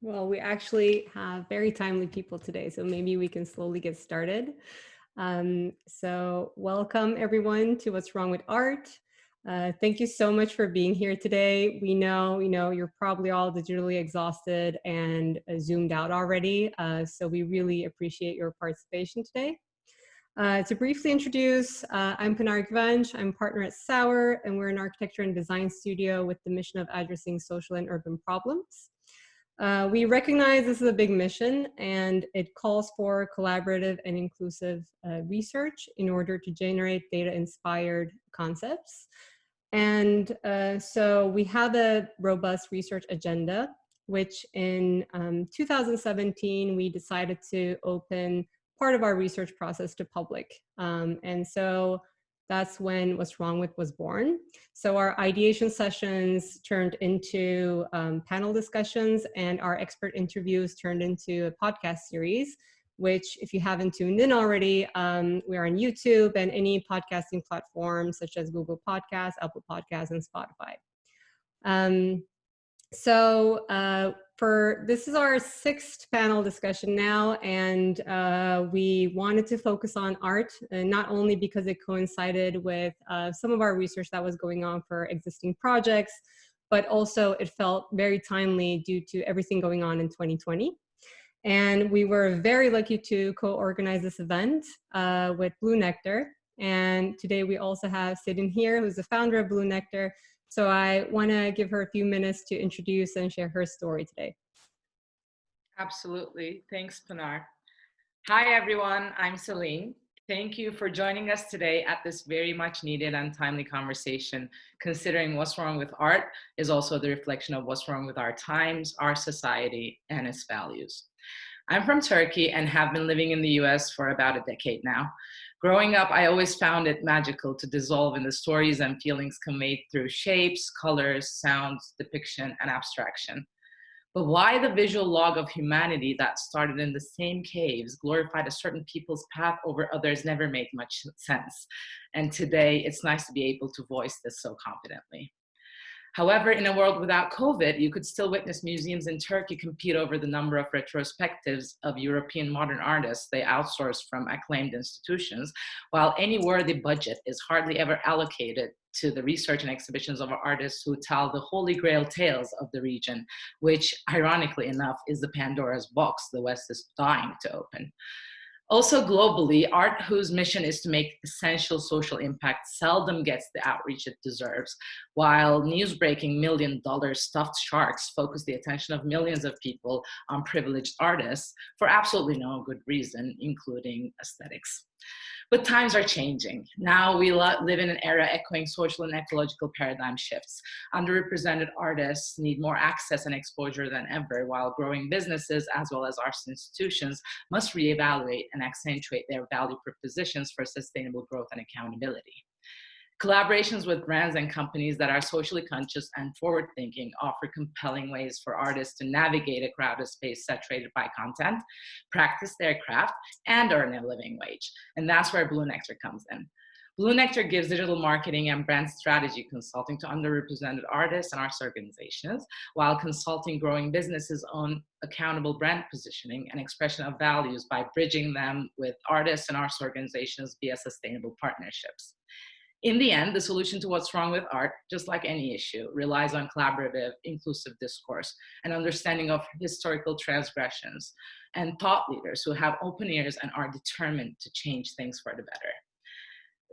Well, we actually have very timely people today, so maybe we can slowly get started. So welcome everyone to What's Wrong with Art. Thank you so much for being here today. We know, you're probably all digitally exhausted and zoomed out already, so we really appreciate your participation today. To briefly introduce, I'm Pinar Gvanch. I'm a partner at Sauer, and we're an architecture and design studio with the mission of addressing social and urban problems. We recognize this is a big mission, and it calls for collaborative and inclusive research in order to generate data-inspired concepts. And so we have a robust research agenda, which in 2017, we decided to open part of our research process to public. And so that's when What's Wrong With was born. So our ideation sessions turned into panel discussions, and our expert interviews turned into a podcast series, which if you haven't tuned in already, we are on YouTube and any podcasting platforms such as Google Podcasts, Apple Podcasts, and Spotify. This is our sixth panel discussion now, and we wanted to focus on art, not only because it coincided with some of our research that was going on for existing projects, but also it felt very timely due to everything going on in 2020. And we were very lucky to co-organize this event with Blue Nectar. And today we also have Sidin here, who's the founder of Blue Nectar. So I want to give her a few minutes to introduce and share her story today. Absolutely. Thanks, Pinar. Hi, everyone. I'm Celine. Thank you for joining us today at this very much needed and timely conversation, considering what's wrong with art is also the reflection of what's wrong with our times, our society, and its values. I'm from Turkey and have been living in the US for about a decade now. Growing up, I always found it magical to dissolve in the stories and feelings conveyed through shapes, colors, sounds, depiction, and abstraction. But why the visual log of humanity that started in the same caves glorified a certain people's path over others never made much sense. And today, it's nice to be able to voice this so confidently. However, in a world without COVID, you could still witness museums in Turkey compete over the number of retrospectives of European modern artists they outsource from acclaimed institutions, while any worthy budget is hardly ever allocated to the research and exhibitions of artists who tell the holy grail tales of the region, which, ironically enough, is the Pandora's box the West is dying to open. Also globally, art whose mission is to make essential social impact seldom gets the outreach it deserves, while news-breaking million-dollar stuffed sharks focus the attention of millions of people on privileged artists for absolutely no good reason, including aesthetics. But times are changing. Now we live in an era echoing social and ecological paradigm shifts. Underrepresented artists need more access and exposure than ever, while growing businesses as well as arts institutions must reevaluate and accentuate their value propositions for sustainable growth and accountability. Collaborations with brands and companies that are socially conscious and forward-thinking offer compelling ways for artists to navigate a crowded space saturated by content, practice their craft, and earn a living wage. And that's where Blue Nectar comes in. Blue Nectar gives digital marketing and brand strategy consulting to underrepresented artists and arts organizations, while consulting growing businesses on accountable brand positioning and expression of values by bridging them with artists and arts organizations via sustainable partnerships. In the end, the solution to what's wrong with art, just like any issue, relies on collaborative, inclusive discourse, and understanding of historical transgressions, and thought leaders who have open ears and are determined to change things for the better.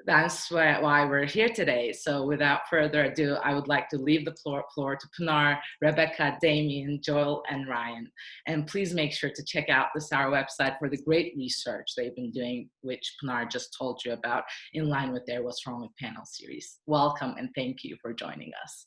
That's why we're here today. So without further ado, I would like to leave the floor to Pinar, Rebecca, Damien, Joel, and Ryan. And please make sure to check out the Sauer website for the great research they've been doing, which Pinar just told you about, in line with their What's Wrong with Panel series. Welcome and thank you for joining us.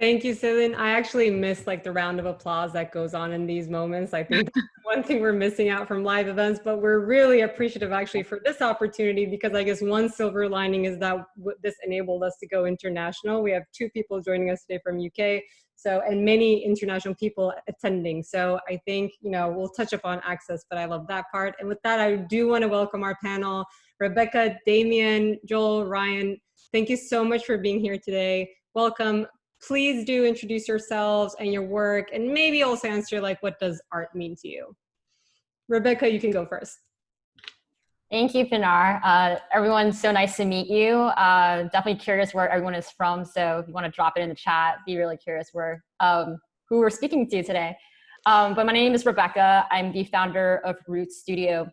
Thank you, Celine. I actually miss like the round of applause that goes on in these moments. I think that's one thing we're missing out from live events, but we're really appreciative actually for this opportunity, because I guess one silver lining is that this enabled us to go international. We have 2 people joining us today from UK, and many international people attending. So I think, we'll touch upon access, but I love that part. And with that, I do want to welcome our panel, Rebecca, Damien, Joel, Ryan. Thank you so much for being here today. Welcome. please do introduce yourselves and your work, and maybe also answer like, what does art mean to you? Rebecca, you can go first. Thank you, Pinar. Everyone, so nice to meet you. Definitely curious where everyone is from. So if you want to drop it in the chat, be really curious where who we're speaking to today. But my name is Rebecca. I'm the founder of Roots Studio.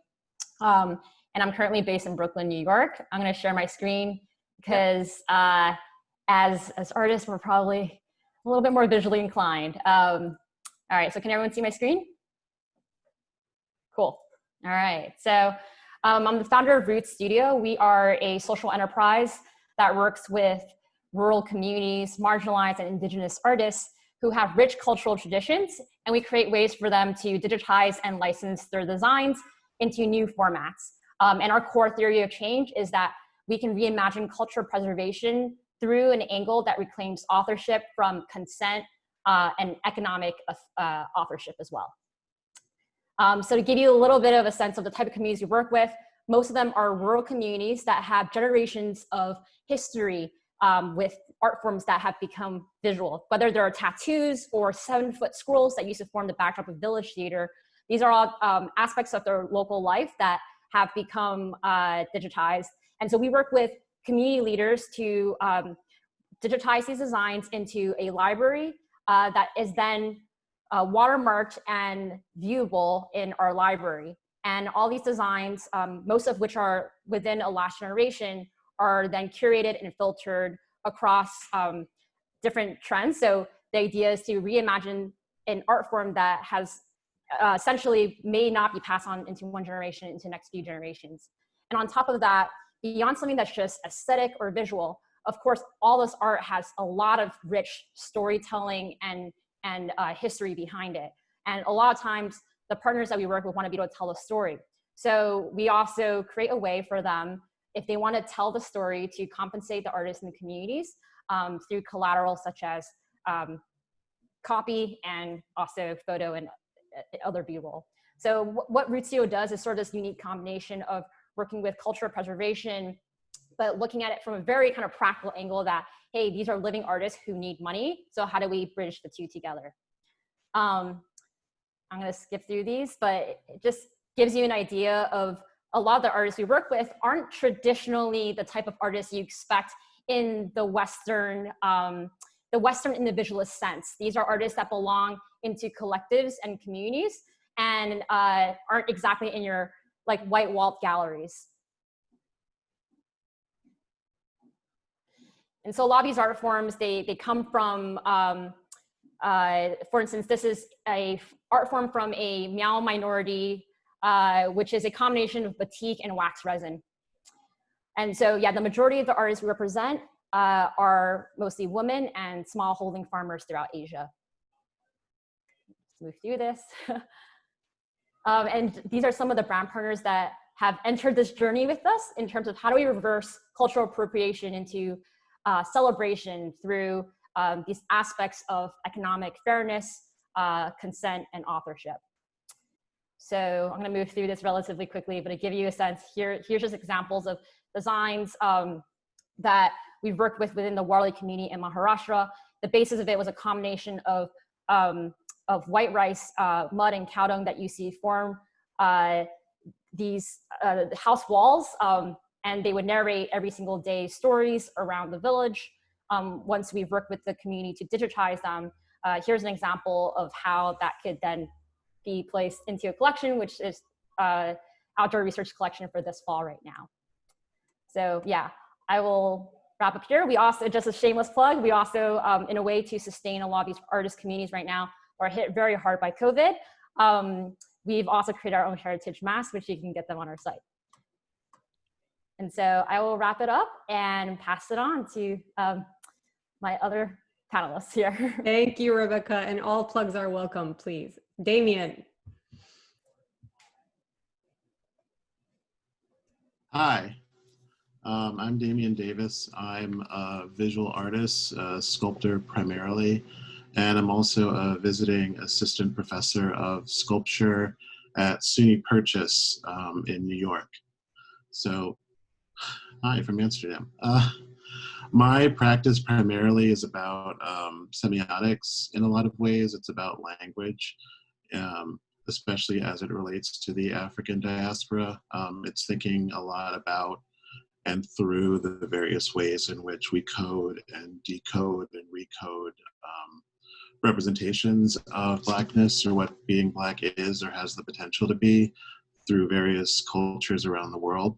And I'm currently based in Brooklyn, New York. I'm going to share my screen because as artists, we're probably a little bit more visually inclined. All right, so can everyone see my screen? Cool. All right, so I'm the founder of Roots Studio. We are a social enterprise that works with rural communities, marginalized and indigenous artists who have rich cultural traditions, and we create ways for them to digitize and license their designs into new formats. And our core theory of change is that we can reimagine cultural preservation through an angle that reclaims authorship from consent and economic authorship as well. So to give you a little bit of a sense of the type of communities we work with, most of them are rural communities that have generations of history with art forms that have become visual, whether there are tattoos or 7-foot scrolls that used to form the backdrop of village theater. These are all aspects of their local life that have become digitized. And so we work with community leaders to digitize these designs into a library that is then watermarked and viewable in our library. And all these designs, most of which are within a last generation, are then curated and filtered across different trends. So the idea is to reimagine an art form that has essentially may not be passed on into one generation into the next few generations. And on top of that, beyond something that's just aesthetic or visual, of course, all this art has a lot of rich storytelling and history behind it. And a lot of times the partners that we work with want to be able to tell a story. So we also create a way for them, if they want to tell the story, to compensate the artists and the communities through collateral such as copy and also photo and other B-roll. So what Roots Studio does is sort of this unique combination of working with cultural preservation, but looking at it from a very kind of practical angle that, hey, these are living artists who need money. So how do we bridge the two together? I'm going to skip through these, but it just gives you an idea of a lot of the artists we work with aren't traditionally the type of artists you expect in the Western individualist sense. These are artists that belong into collectives and communities and aren't exactly in your like white walled galleries. And so a lot of these art forms, they come from, for instance, this is a art form from a Miao minority, which is a combination of batik and wax resin. And so, yeah, the majority of the artists we represent are mostly women and small holding farmers throughout Asia. Let's move through this. And these are some of the brand partners that have entered this journey with us in terms of how do we reverse cultural appropriation into celebration through these aspects of economic fairness, consent, and authorship. So I'm going to move through this relatively quickly, but to give you a sense, here's just examples of designs that we've worked with within the Warli community in Maharashtra. The basis of it was a combination of white rice, mud, and cow dung that you see form these house walls, and they would narrate every single day stories around the village. Once we've worked with the community to digitize them, here's an example of how that could then be placed into a collection, which is outdoor research collection for this fall right now. So yeah, I will wrap up here. We also, just a shameless plug, we also, in a way to sustain a lot of these artist communities right now are hit very hard by COVID, we've also created our own heritage masks, which you can get them on our site. And so I will wrap it up and pass it on to my other panelists here. Thank you, Rebecca, and all plugs are welcome, please. Damien. Hi, I'm Damien Davis. I'm a visual artist, a sculptor primarily, and I'm also a visiting assistant professor of sculpture at SUNY Purchase in New York. So, hi from Amsterdam. My practice primarily is about semiotics in a lot of ways. It's about language, especially as it relates to the African diaspora. It's thinking a lot about and through the various ways in which we code and decode and recode representations of Blackness, or what being Black is or has the potential to be, through various cultures around the world.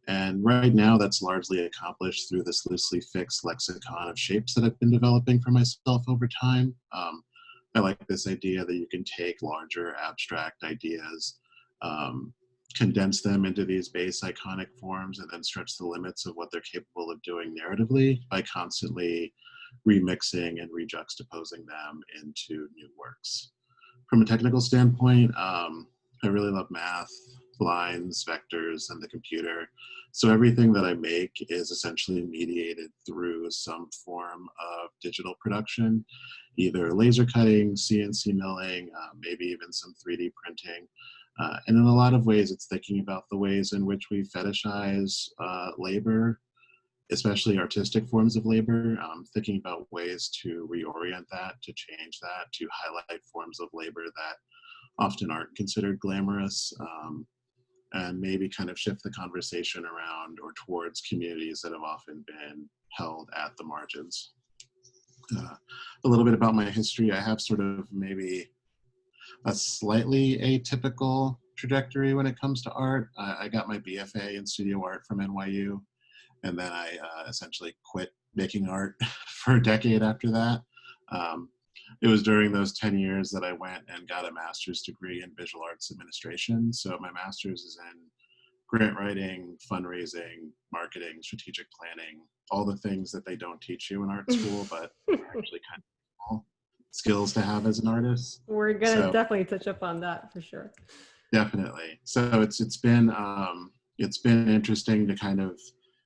And right now that's largely accomplished through this loosely fixed lexicon of shapes that I've been developing for myself over time. I like this idea that you can take larger abstract ideas, condense them into these base iconic forms, and then stretch the limits of what they're capable of doing narratively by constantly remixing and rejuxtaposing them into new works. From a technical standpoint, I really love math, lines, vectors, and the computer. So everything that I make is essentially mediated through some form of digital production, either laser cutting, CNC milling, maybe even some 3D printing. And in a lot of ways, it's thinking about the ways in which we fetishize labor, especially artistic forms of labor, thinking about ways to reorient that, to change that, to highlight forms of labor that often aren't considered glamorous, and maybe kind of shift the conversation around or towards communities that have often been held at the margins. A little bit about my history. I have sort of maybe a slightly atypical trajectory when it comes to art. I got my BFA in studio art from NYU, and then I essentially quit making art for a decade after that. It was during those 10 years that I went and got a master's degree in visual arts administration. So my master's is in grant writing, fundraising, marketing, strategic planning, all the things that they don't teach you in art school, but are actually kind of cool skills to have as an artist. We're gonna definitely touch up on that for sure. Definitely. So it's been interesting to kind of,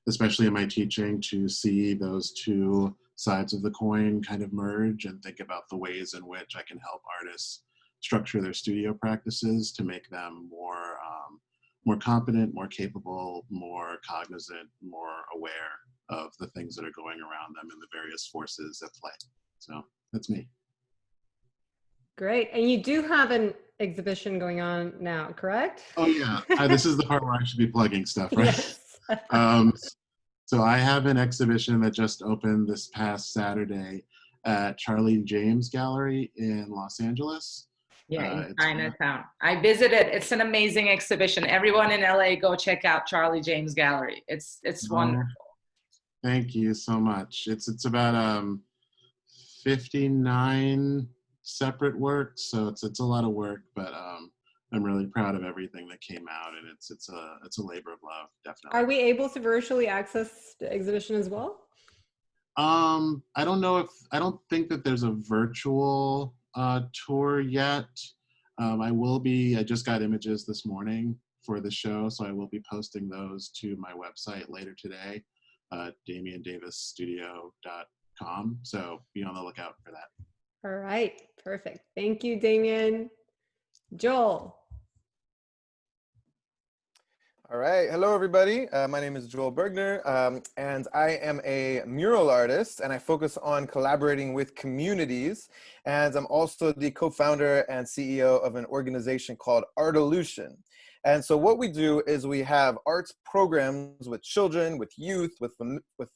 especially in my teaching, to see those two sides of the coin kind of merge and think about the ways in which I can help artists structure their studio practices to make them more competent, more capable, more cognizant, more aware of the things that are going around them and the various forces at play. So that's me. Great. And you do have an exhibition going on now, correct? Oh yeah, this is the part where I should be plugging stuff, right? Yes. So I have an exhibition that just opened this past Saturday at Charlie James Gallery in Los Angeles. Yeah, in Chinatown. I visited. It's an amazing exhibition. Everyone in LA, go check out Charlie James Gallery. It's wonderful. Thank you so much. It's about 59 separate works, so it's a lot of work, but I'm really proud of everything that came out, and it's a labor of love, definitely. Are we able to virtually access the exhibition as well? I don't think that there's a virtual tour yet. I just got images this morning for the show, so I will be posting those to my website later today, DamienDavisStudio.com. So be on the lookout for that. All right, perfect. Thank you, Damien. Joel. All right. Hello, everybody. My name is Joel Bergner, and I am a mural artist, and I focus on collaborating with communities. And I'm also the co-founder and CEO of an organization called Artolution. And so what we do is we have arts programs with children, with youth, with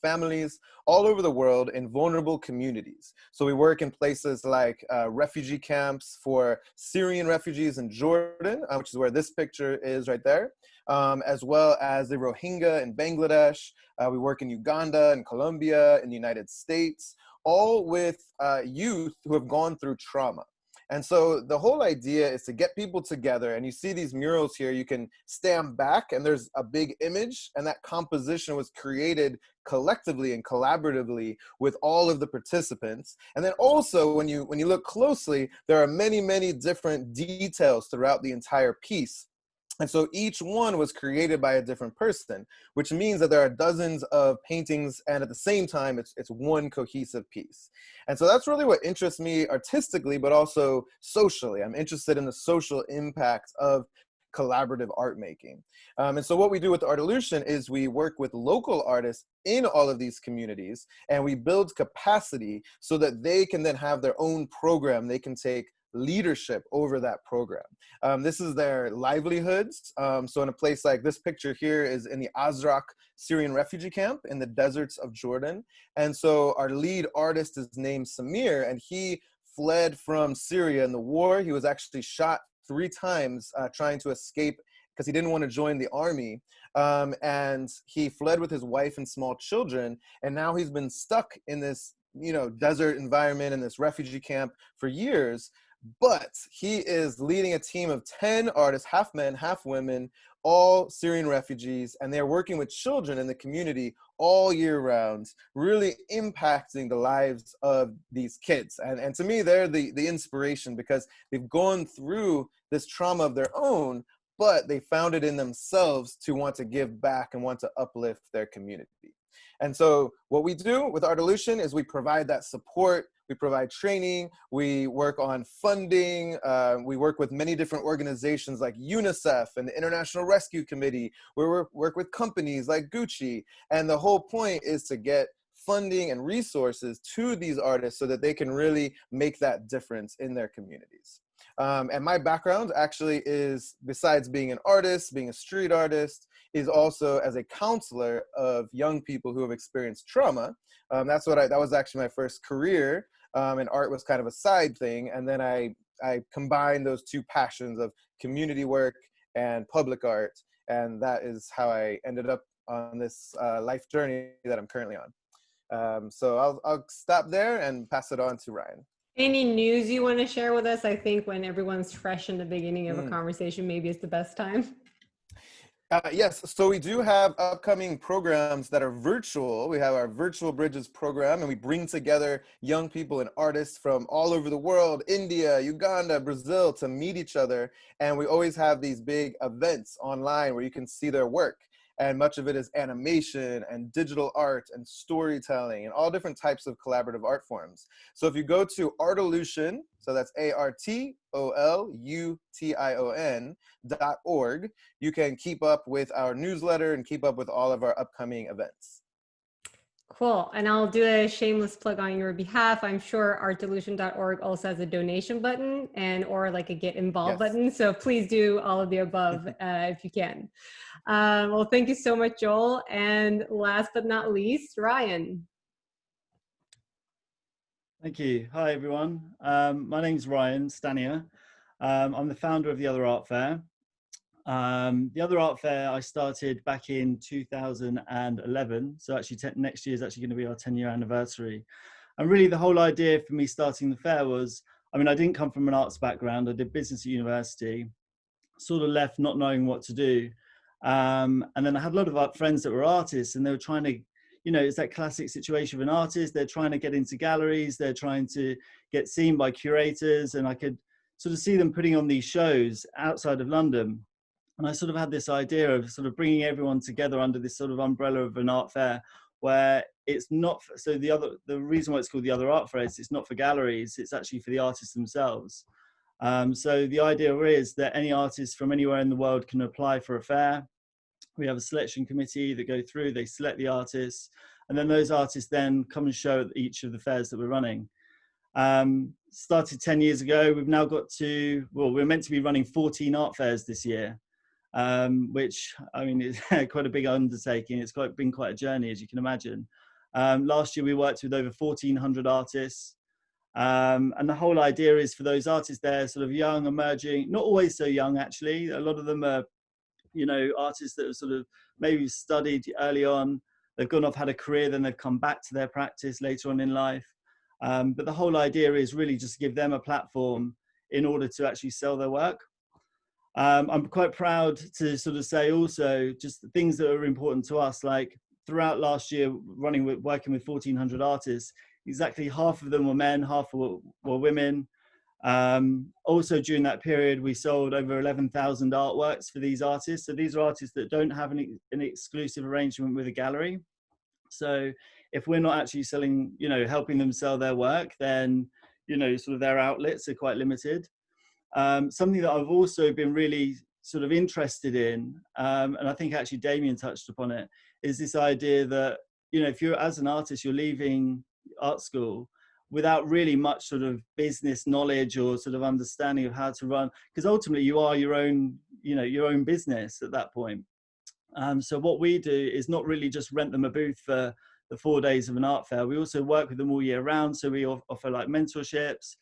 families all over the world in vulnerable communities. So we work in places like refugee camps for Syrian refugees in Jordan, which is where this picture is right there, as well as the Rohingya in Bangladesh. We work in Uganda and Colombia, in the United States, all with youth who have gone through trauma. And so the whole idea is to get people together, and you see these murals here, you can stand back and there's a big image, and that composition was created collectively and collaboratively with all of the participants. And then also when you look closely, there are many, many different details throughout the entire piece. And so each one was created by a different person, which means that there are dozens of paintings, and at the same time, it's one cohesive piece. And so that's really what interests me artistically, but also socially. I'm interested in the social impact of collaborative art making. And so what we do with Artolution is we work with local artists in all of these communities, and we build capacity so that they can then have their own program. They can take leadership over that program. This is their livelihoods. So in a place like this picture here is in the Azraq Syrian refugee camp in the deserts of Jordan. And so our lead artist is named Samir, and he fled from Syria in the war. He was actually shot 3 times trying to escape because he didn't want to join the army. And he fled with his wife and small children. And now he's been stuck in this, desert environment in this refugee camp for years. But he is leading a team of 10 artists, half men, half women, all Syrian refugees, and they're working with children in the community all year round, really impacting the lives of these kids. And to me, they're the inspiration, because they've gone through this trauma of their own, but they found it in themselves to want to give back and want to uplift their community. And so what we do with Artolution is we provide that support, we provide training, we work on funding, we work with many different organizations like UNICEF and the International Rescue Committee, we work with companies like Gucci, and the whole point is to get funding and resources to these artists so that they can really make that difference in their communities. And my background actually is, besides being an artist, being a street artist, is also as a counselor of young people who have experienced trauma. That was actually my first career, and art was kind of a side thing. And then I combined those two passions of community work and public art, and that is how I ended up on this life journey that I'm currently on. So I'll stop there and pass it on to Ryan. Any news you want to share with us? I think when everyone's fresh in the beginning of a conversation, maybe it's the best time. Yes, so we do have upcoming programs that are virtual. We have our Virtual Bridges program, and we bring together young people and artists from all over the world, India, Uganda, Brazil, to meet each other. And we always have these big events online where you can see their work. And much of it is animation and digital art and storytelling and all different types of collaborative art forms. So if you go to Artolution, so that's ARTOLUTION.org, you can keep up with our newsletter and keep up with all of our upcoming events. Cool. And I'll do a shameless plug on your behalf. I'm sure artolution.org also has a donation button or like a get involved button. So please do all of the above if you can. Well, thank you so much, Joel. And last but not least, Ryan. Thank you. Hi, everyone. My name's Ryan Stanier. I'm the founder of The Other Art Fair. The Other Art Fair I started back in 2011. So actually next year is actually going to be our 10-year anniversary. And really the whole idea for me starting the fair was, I didn't come from an arts background. I did business at university, sort of left not knowing what to do. And then I had a lot of friends that were artists, and they were trying to, it's that classic situation of an artist. They're trying to get into galleries. They're trying to get seen by curators. And I could sort of see them putting on these shows outside of London. And I sort of had this idea of sort of bringing everyone together under this sort of umbrella of an art fair, where it's not, so the reason why it's called The Other Art Fair is it's not for galleries, it's actually for the artists themselves. So the idea is that any artist from anywhere in the world can apply for a fair. We have a selection committee that go through, they select the artists, and then those artists then come and show at each of the fairs that we're running. Started 10 years ago, we've now got we're meant to be running 14 art fairs this year, which is quite a big undertaking. It's been quite a journey, as you can imagine. Last year we worked with over 1,400 artists. And the whole idea is for those artists there, sort of young, emerging, not always so young actually. A lot of them are, artists that have sort of maybe studied early on, they've gone off, had a career, then they've come back to their practice later on in life. But the whole idea is really just to give them a platform in order to actually sell their work. I'm quite proud to sort of say also just the things that are important to us, like throughout last year, working with 1,400 artists, exactly half of them were men, half were women. Also during that period, we sold over 11,000 artworks for these artists. So these are artists that don't have an exclusive arrangement with a gallery. So if we're not actually selling, helping them sell their work, then, sort of their outlets are quite limited. Something that I've also been really sort of interested in, and I think actually Damien touched upon it, is this idea that, you know, if you're, as an artist, you're leaving art school without really much sort of business knowledge or sort of understanding of how to run, because ultimately you are your own, you know, your own business at that point. So what we do is not really just rent them a booth for the 4 days of an art fair. We also work with them all year round. So we offer like mentorships.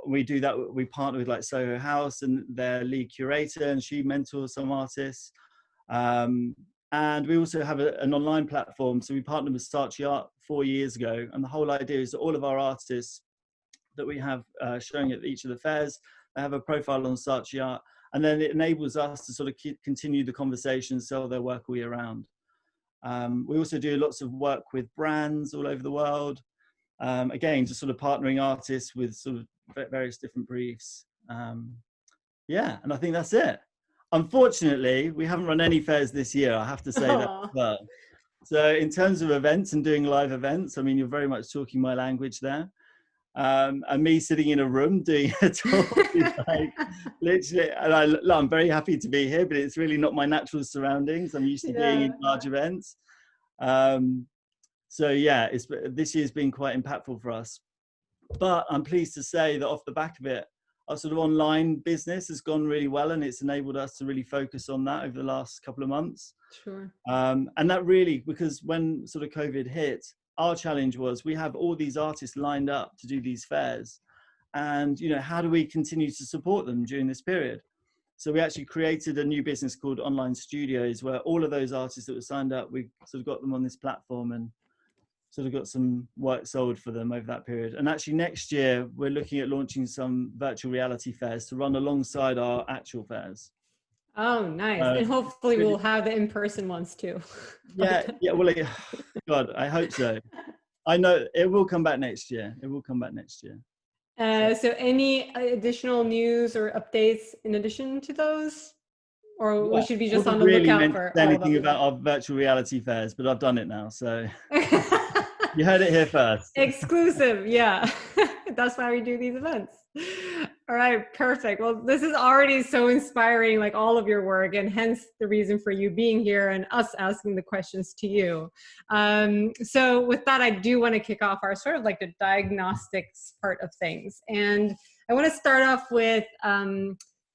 We do that. We partner with like Soho House and their lead curator, and she mentors some artists. And we also have an online platform. So we partnered with Saatchi Art 4 years ago. And the whole idea is that all of our artists that we have showing at each of the fairs, they have a profile on Saatchi Art. And then it enables us to sort of continue the conversation, sell their work all year round. We also do lots of work with brands all over the world. Again, just sort of partnering artists with sort of various different briefs. Yeah, and I think that's it. Unfortunately, we haven't run any fairs this year, I have to say that as well. So in terms of events and doing live events, I mean, you're very much talking my language there. And me sitting in a room doing a talk is like literally, and I'm very happy to be here, but it's really not my natural surroundings. I'm used to being in large events. So yeah, this year's been quite impactful for us. But I'm pleased to say that off the back of it, our sort of online business has gone really well, and it's enabled us to really focus on that over the last couple of months. Sure. And that really, because when sort of COVID hit, our challenge was we have all these artists lined up to do these fairs, and, you know, how do we continue to support them during this period? So we actually created a new business called Online Studios, where all of those artists that were signed up, we sort of got them on this platform and sort of got some work sold for them over that period. And actually next year, we're looking at launching some virtual reality fairs to run alongside our actual fairs. Oh, nice. And hopefully we'll have the in-person ones too. Yeah, well, God, I hope so. I know it will come back next year. It will come back next year. So any additional news or updates in addition to those? Or we should be just on the lookout for anything about our virtual reality fairs, but I've done it now, so you heard it here first. Exclusive, yeah. That's why we do these events. All right, perfect. Well, this is already so inspiring, like all of your work, and hence the reason for you being here and us asking the questions to you. So with that, I do want to kick off our sort of like the diagnostics part of things. And I want to start off with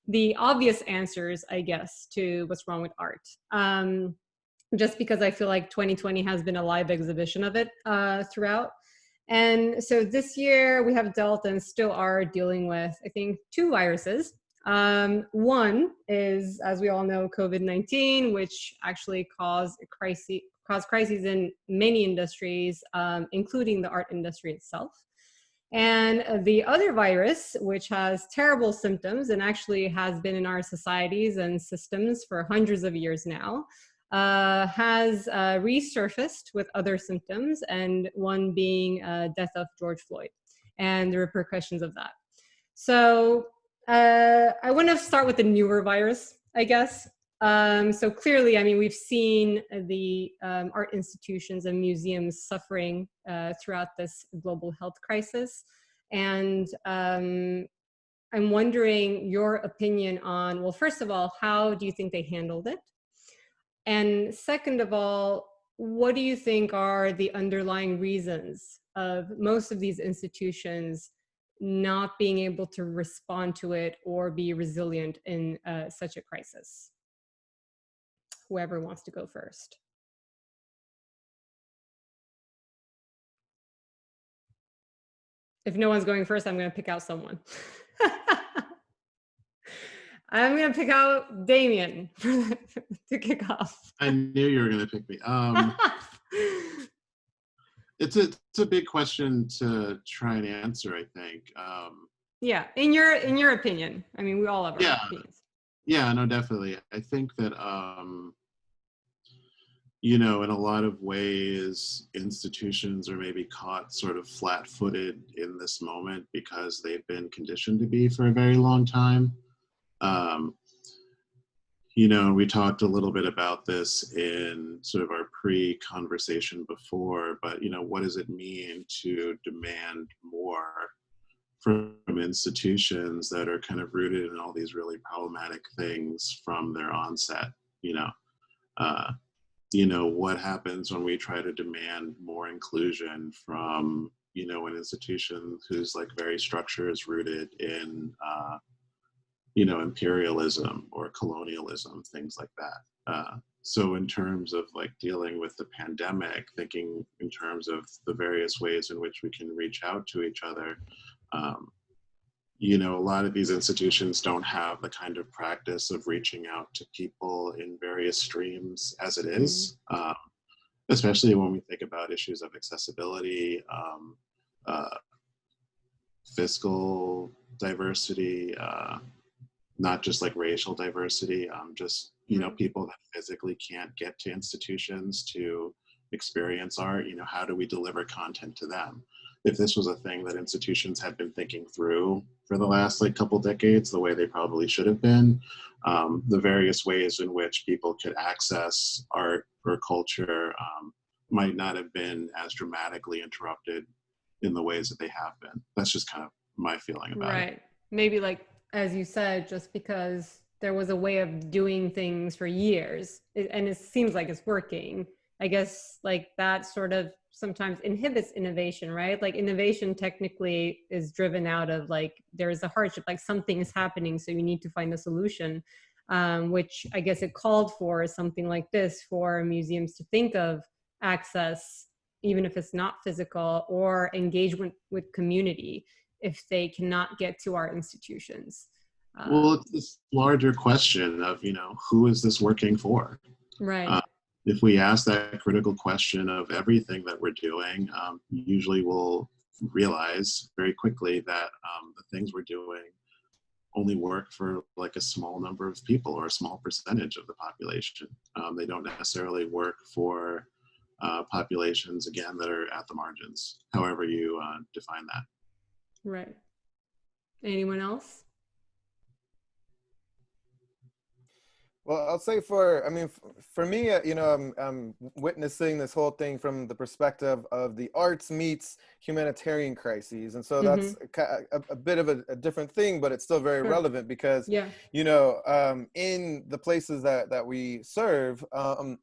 the obvious answers, I guess, to what's wrong with art. Just because I feel like 2020 has been a live exhibition of it throughout. And so this year we have dealt and still are dealing with, I think, 2 viruses. One is, as we all know, COVID-19, which actually caused crises in many industries, including the art industry itself. And the other virus, which has terrible symptoms and actually has been in our societies and systems for hundreds of years now, has resurfaced with other symptoms, and one being death of George Floyd and the repercussions of that. So I want to start with the newer virus, I guess. So clearly, I mean, we've seen the art institutions and museums suffering throughout this global health crisis. And I'm wondering your opinion on, well, first of all, how do you think they handled it? And second of all, what do you think are the underlying reasons of most of these institutions not being able to respond to it or be resilient in such a crisis? Whoever wants to go first. If no one's going first, I'm going to pick out someone. I'm going to pick out Damien to kick off. I knew you were going to pick me. It's a big question to try and answer, I think. Yeah, in your opinion. I mean, we all have our opinions. Yeah, no, definitely. I think that, you know, in a lot of ways, institutions are maybe caught sort of flat-footed in this moment because they've been conditioned to be for a very long time. You know, we talked a little bit about this in sort of our pre-conversation before, but, you know, what does it mean to demand more from from institutions that are kind of rooted in all these really problematic things from their onset. Uh, what happens when we try to demand more inclusion from, an institution whose like very structure is rooted in, imperialism or colonialism, things like that. So in terms of like dealing with the pandemic, thinking in terms of the various ways in which we can reach out to each other, a lot of these institutions don't have the kind of practice of reaching out to people in various streams as it is, especially when we think about issues of accessibility, fiscal diversity, not just like racial diversity, just, people that physically can't get to institutions to experience art, how do we deliver content to them? If this was a thing that institutions had been thinking through for the last like couple decades, the way they probably should have been, the various ways in which people could access art or culture might not have been as dramatically interrupted in the ways that they have been. That's just kind of my feeling about it. Right. Maybe like, as you said, just because there was a way of doing things for years and it seems like it's working, I guess like that sort of sometimes inhibits innovation, right? Like innovation technically is driven out of like, there's a hardship, like something is happening, so you need to find a solution, which I guess it called for something like this for museums to think of access, even if it's not physical, or engagement with community if they cannot get to our institutions. Well, it's this larger question of, who is this working for? Right. If we ask that critical question of everything that we're doing, usually we'll realize very quickly that the things we're doing only work for like a small number of people or a small percentage of the population. They don't necessarily work for populations, again, that are at the margins, however you define that. Right. Anyone else? Well, I'll say for me, I'm witnessing this whole thing from the perspective of the arts meets humanitarian crises. And so that's a bit of a different thing, but it's still very relevant because, in the places that we serve, the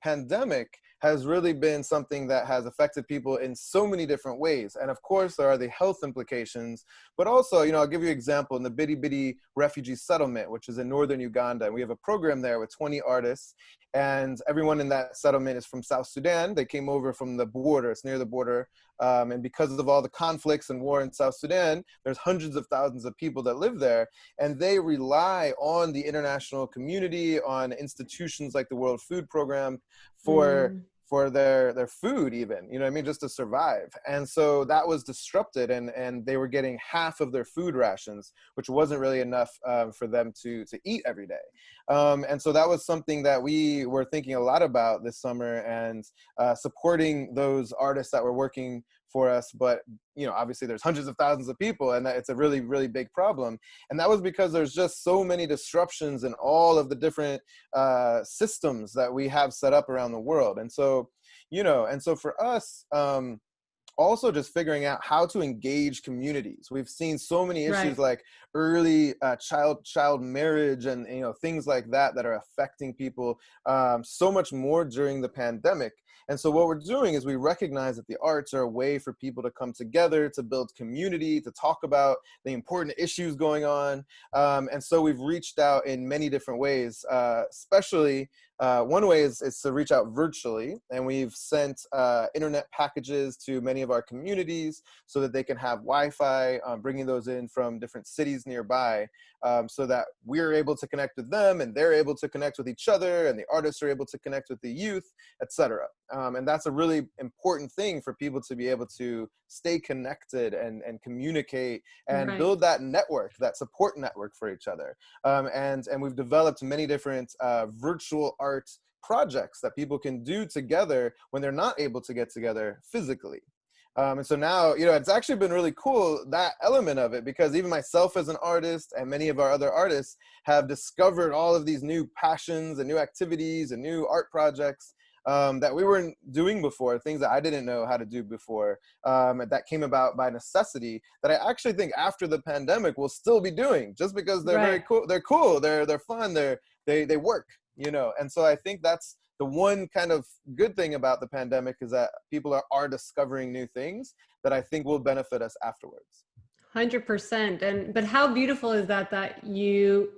pandemic has really been something that has affected people in so many different ways. And of course, there are the health implications, but also, I'll give you an example in the Bidi Bidi refugee settlement, which is in northern Uganda. We have a program there with 20 artists, and everyone in that settlement is from South Sudan. They came over from the border, it's near the border. And because of all the conflicts and war in South Sudan, there's hundreds of thousands of people that live there, and they rely on the international community, on institutions like the World Food Program for their food even, just to survive. And so that was disrupted, and they were getting half of their food rations, which wasn't really enough for them to eat every day. And so that was something that we were thinking a lot about this summer, and supporting those artists that were working for us. But, obviously there's hundreds of thousands of people, and it's a really, really big problem. And that was because there's just so many disruptions in all of the different systems that we have set up around the world. And so, for us, also just figuring out how to engage communities. We've seen so many issues like early child marriage and things like that are affecting people so much more during the pandemic. And so what we're doing is we recognize that the arts are a way for people to come together, to build community, to talk about the important issues going on. And so we've reached out in many different ways, especially one way is to reach out virtually, and we've sent internet packages to many of our communities so that they can have Wi-Fi, bringing those in from different cities nearby, so that we're able to connect with them and they're able to connect with each other, and the artists are able to connect with the youth, etc. And that's a really important thing for people to be able to stay connected and communicate and build that network, that support network for each other. And we've developed many different virtual art projects that people can do together when they're not able to get together physically. And so now, it's actually been really cool, that element of it, because even myself as an artist and many of our other artists have discovered all of these new passions and new activities and new art projects that we weren't doing before, things that I didn't know how to do before, that came about by necessity, that I actually think after the pandemic we'll still be doing, just because they're very cool. They're cool. They're fun. They work, you know. And so I think that's the one kind of good thing about the pandemic, is that people are discovering new things that I think will benefit us afterwards. 100%. But how beautiful is that you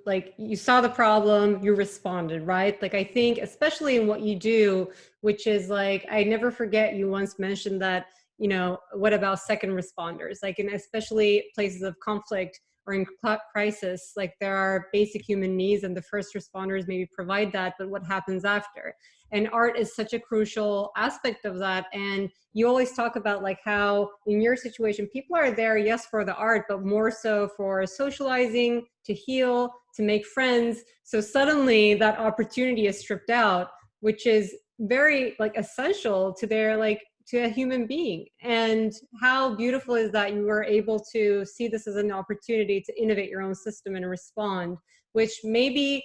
saw the problem, you responded, right? Like, I think especially in what you do, which is like, I never forget you once mentioned that, you know, what about second responders? Like, in especially places of conflict or in crisis, like, there are basic human needs and the first responders maybe provide that, but what happens after? And art is such a crucial aspect of that. And you always talk about like how in your situation, people are there, yes, for the art, but more so for socializing, to heal, to make friends. So suddenly that opportunity is stripped out, which is very like essential to their like to a human being. And how beautiful is that you were able to see this as an opportunity to innovate your own system and respond, which maybe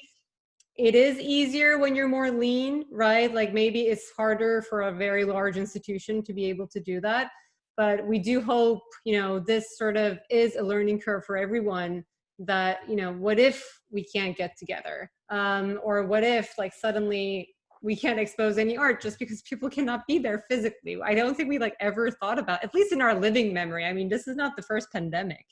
it is easier when you're more lean, right? Like, maybe it's harder for a very large institution to be able to do that. But we do hope, you know, this sort of is a learning curve for everyone, that, you know, what if we can't get together? Or what if like suddenly we can't expose any art just because people cannot be there physically? I don't think we like ever thought about, at least in our living memory. I mean, this is not the first pandemic.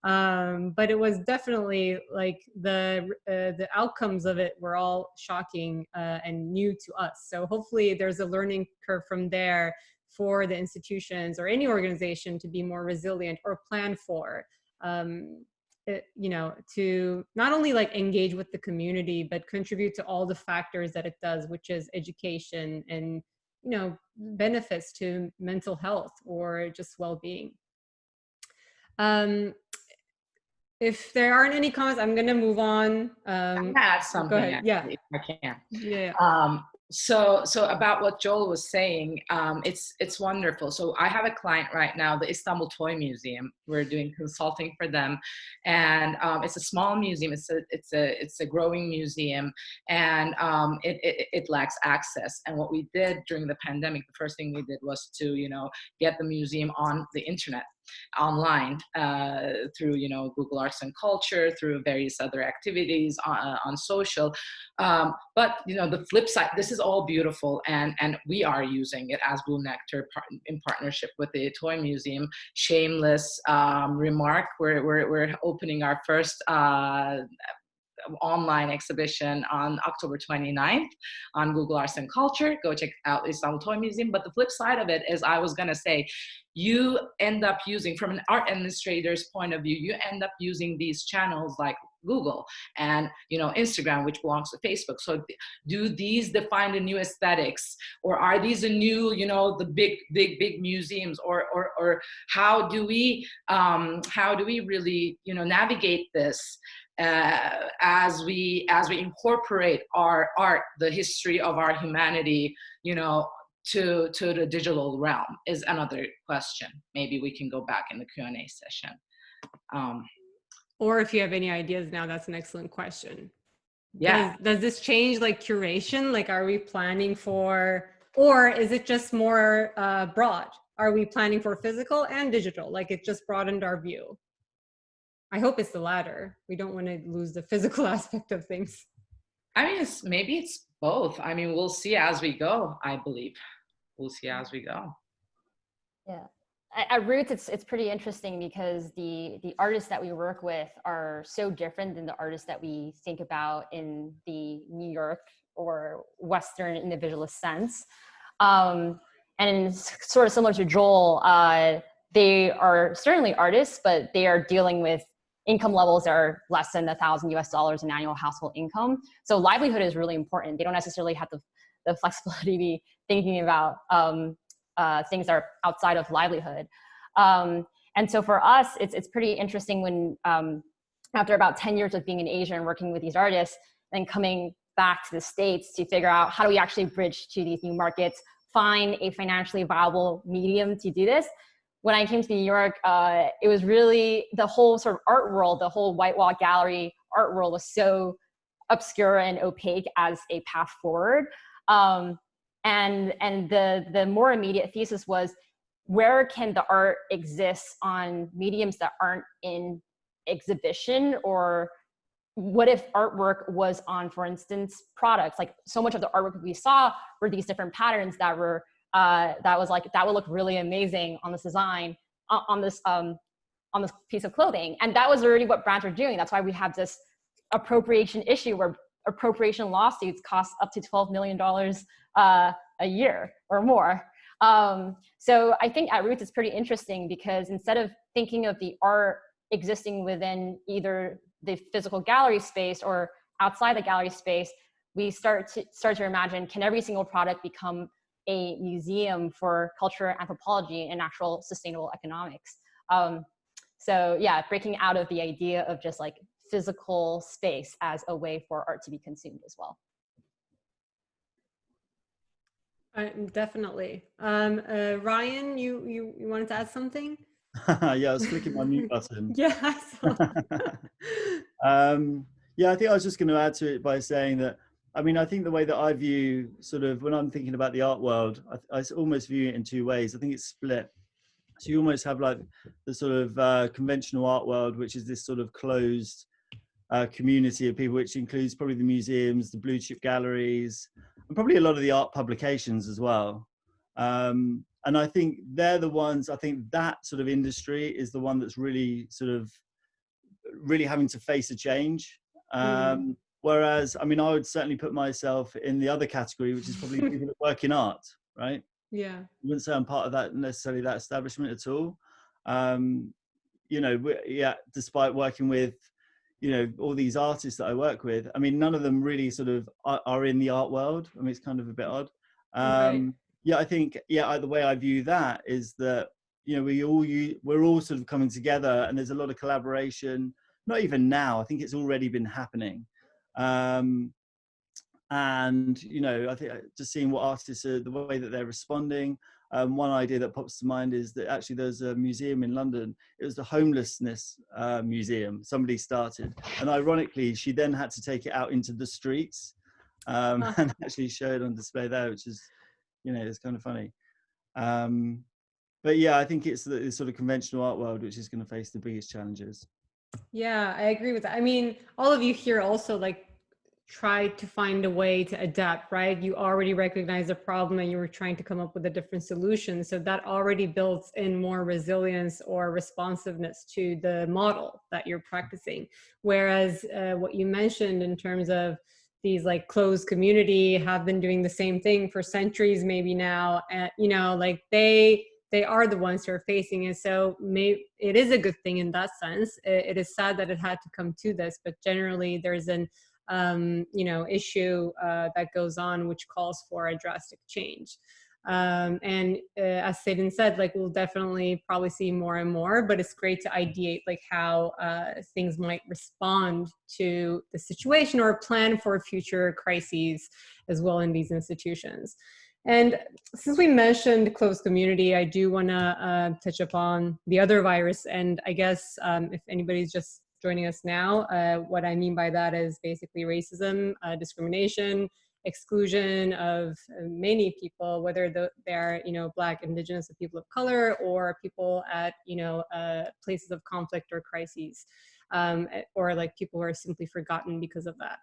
But it was definitely like the outcomes of it were all shocking and new to us. So hopefully there's a learning curve from there for the institutions or any organization to be more resilient or plan for, you know, to not only like engage with the community, but contribute to all the factors that it does, which is education and, you know, benefits to mental health or just well-being. If there aren't any comments, I'm going to move on. I add something. Go ahead. Actually, Yeah. if I can. Yeah. So about what Joel was saying, it's wonderful. So I have a client right now, the Istanbul Toy Museum. We're doing consulting for them, and it's a small museum. It's a growing museum, and it lacks access. And what we did during the pandemic, the first thing we did was to, you know, get the museum on the internet, online, through, you know, Google Arts and Culture, through various other activities on social. But, you know, the flip side, this is all beautiful, and we are using it as Blue Nectar in partnership with the Toy Museum. Shameless remark, we're opening our first online exhibition on October 29th on Google Arts and Culture. Go check out Istanbul Toy Museum. But the flip side of it is, I was gonna say, you end up using, from an art administrator's point of view, you end up using these channels like Google and, you know, Instagram, which belongs to Facebook. So do these define the new aesthetics, or are these the new, you know, the big museums, or how do we really, you know, navigate this as we incorporate our art, the history of our humanity, you know, to the digital realm, is another question. Maybe we can go back in the Q&A session. Or if you have any ideas now, that's an excellent question. Yeah. Does this change like curation? Like, are we planning for, or is it just more broad? Are we planning for physical and digital? Like, it just broadened our view. I hope it's the latter. We don't want to lose the physical aspect of things. I mean, maybe it's both. I mean, we'll see as we go, I believe. We'll see as we go. Yeah. At Roots, it's pretty interesting because the artists that we work with are so different than the artists that we think about in the New York or Western individualist sense. And sort of similar to Joel, they are certainly artists, but they are dealing with income levels that are less than $1,000 in annual household income. So livelihood is really important. They don't necessarily have the flexibility to be thinking about things that are outside of livelihood. And so for us, it's pretty interesting when after about 10 years of being in Asia and working with these artists, then coming back to the States to figure out how do we actually bridge to these new markets, find a financially viable medium to do this. When I came to New York, it was really the whole sort of art world, the whole White Wall Gallery art world was so obscure and opaque as a path forward. And the more immediate thesis was, where can the art exist on mediums that aren't in exhibition? Or what if artwork was on, for instance, products? Like, so much of the artwork we saw were these different patterns that were that was like, that would look really amazing on this design, on this piece of clothing. And that was already what brands were doing. That's why we have this appropriation issue where appropriation lawsuits cost up to $12 million a year or more. So I think at Roots it's pretty interesting, because instead of thinking of the art existing within either the physical gallery space or outside the gallery space, we start to imagine, can every single product become a museum for culture, anthropology, and actual sustainable economics? So yeah, breaking out of the idea of just like physical space as a way for art to be consumed as well. Definitely. Ryan, you wanted to add something? Yeah, I was clicking my mute button. Yeah, I saw. Yeah, I think I was just going to add to it by saying that, I mean, I think the way that I view sort of, when I'm thinking about the art world, I almost view it in two ways. I think it's split. So you almost have like the sort of conventional art world, which is this sort of closed community of people, which includes probably the museums, the blue chip galleries, and probably a lot of the art publications as well. And I think they're the ones, I think that sort of industry is the one that's really sort of really having to face a change. Whereas, I mean, I would certainly put myself in the other category, which is probably people that work in art, right? Yeah. I wouldn't say I'm part of that necessarily, that establishment at all. You know, yeah, despite working with, you know, all these artists that I work with, I mean, none of them really sort of are in the art world. I mean, it's kind of a bit odd. Right. Yeah, I think, yeah, the way I view that is that, you know, we're all sort of coming together, and there's a lot of collaboration. Not even now, I think it's already been happening. And, you know, I think just seeing what artists are, the way that they're responding. One idea that pops to mind is that actually there's a museum in London. It was the homelessness museum somebody started. And ironically, she then had to take it out into the streets and actually show it on display there, which is, you know, it's kind of funny. But yeah, I think it's the sort of conventional art world which is going to face the biggest challenges. Yeah, I agree with that. I mean, all of you here also like try to find a way to adapt, right? You already recognize the problem and you were trying to come up with a different solution. So that already builds in more resilience or responsiveness to the model that you're practicing. Whereas what you mentioned in terms of these like closed community have been doing the same thing for centuries, maybe now, and you know, like they are the ones who are facing it. So maybe it is a good thing in that sense. It is sad that it had to come to this, but generally there's an you know, issue that goes on which calls for a drastic change. And as Seydin said, like we'll definitely probably see more and more, but it's great to ideate like how things might respond to the situation or plan for future crises as well in these institutions. And since we mentioned closed community, I do want to touch upon the other virus. And I guess if anybody's just joining us now, what I mean by that is basically racism, discrimination, exclusion of many people, whether they're, you know, Black, Indigenous, or people of color, or people at, you know, places of conflict or crises, or like people who are simply forgotten because of that.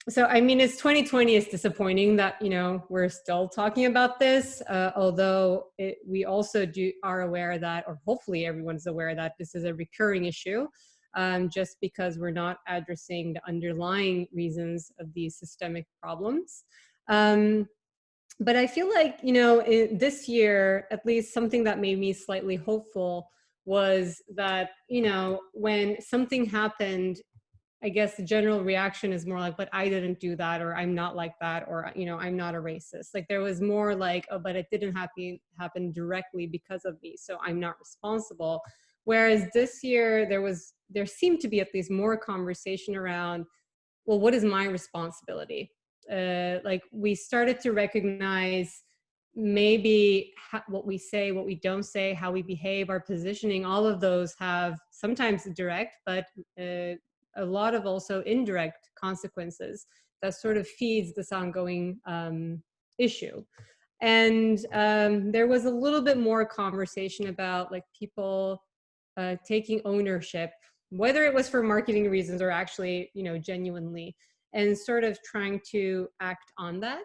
So, I mean, it's 2020. It's disappointing that, you know, we're still talking about this, although we also are aware that, or hopefully everyone's aware that this is a recurring issue, just because we're not addressing the underlying reasons of these systemic problems. But I feel like, you know, this year, at least something that made me slightly hopeful was that, you know, when something happened, I guess the general reaction is more like, but I didn't do that, or I'm not like that, or, you know, I'm not a racist. Like there was more like, oh, but it didn't happen directly because of me, so I'm not responsible. Whereas this year, there seemed to be at least more conversation around, well, what is my responsibility? Like we started to recognize maybe what we say, what we don't say, how we behave, our positioning, all of those have sometimes direct, but a lot of also indirect consequences that sort of feeds this ongoing issue. And there was a little bit more conversation about like people taking ownership, whether it was for marketing reasons or actually, you know, genuinely, and sort of trying to act on that.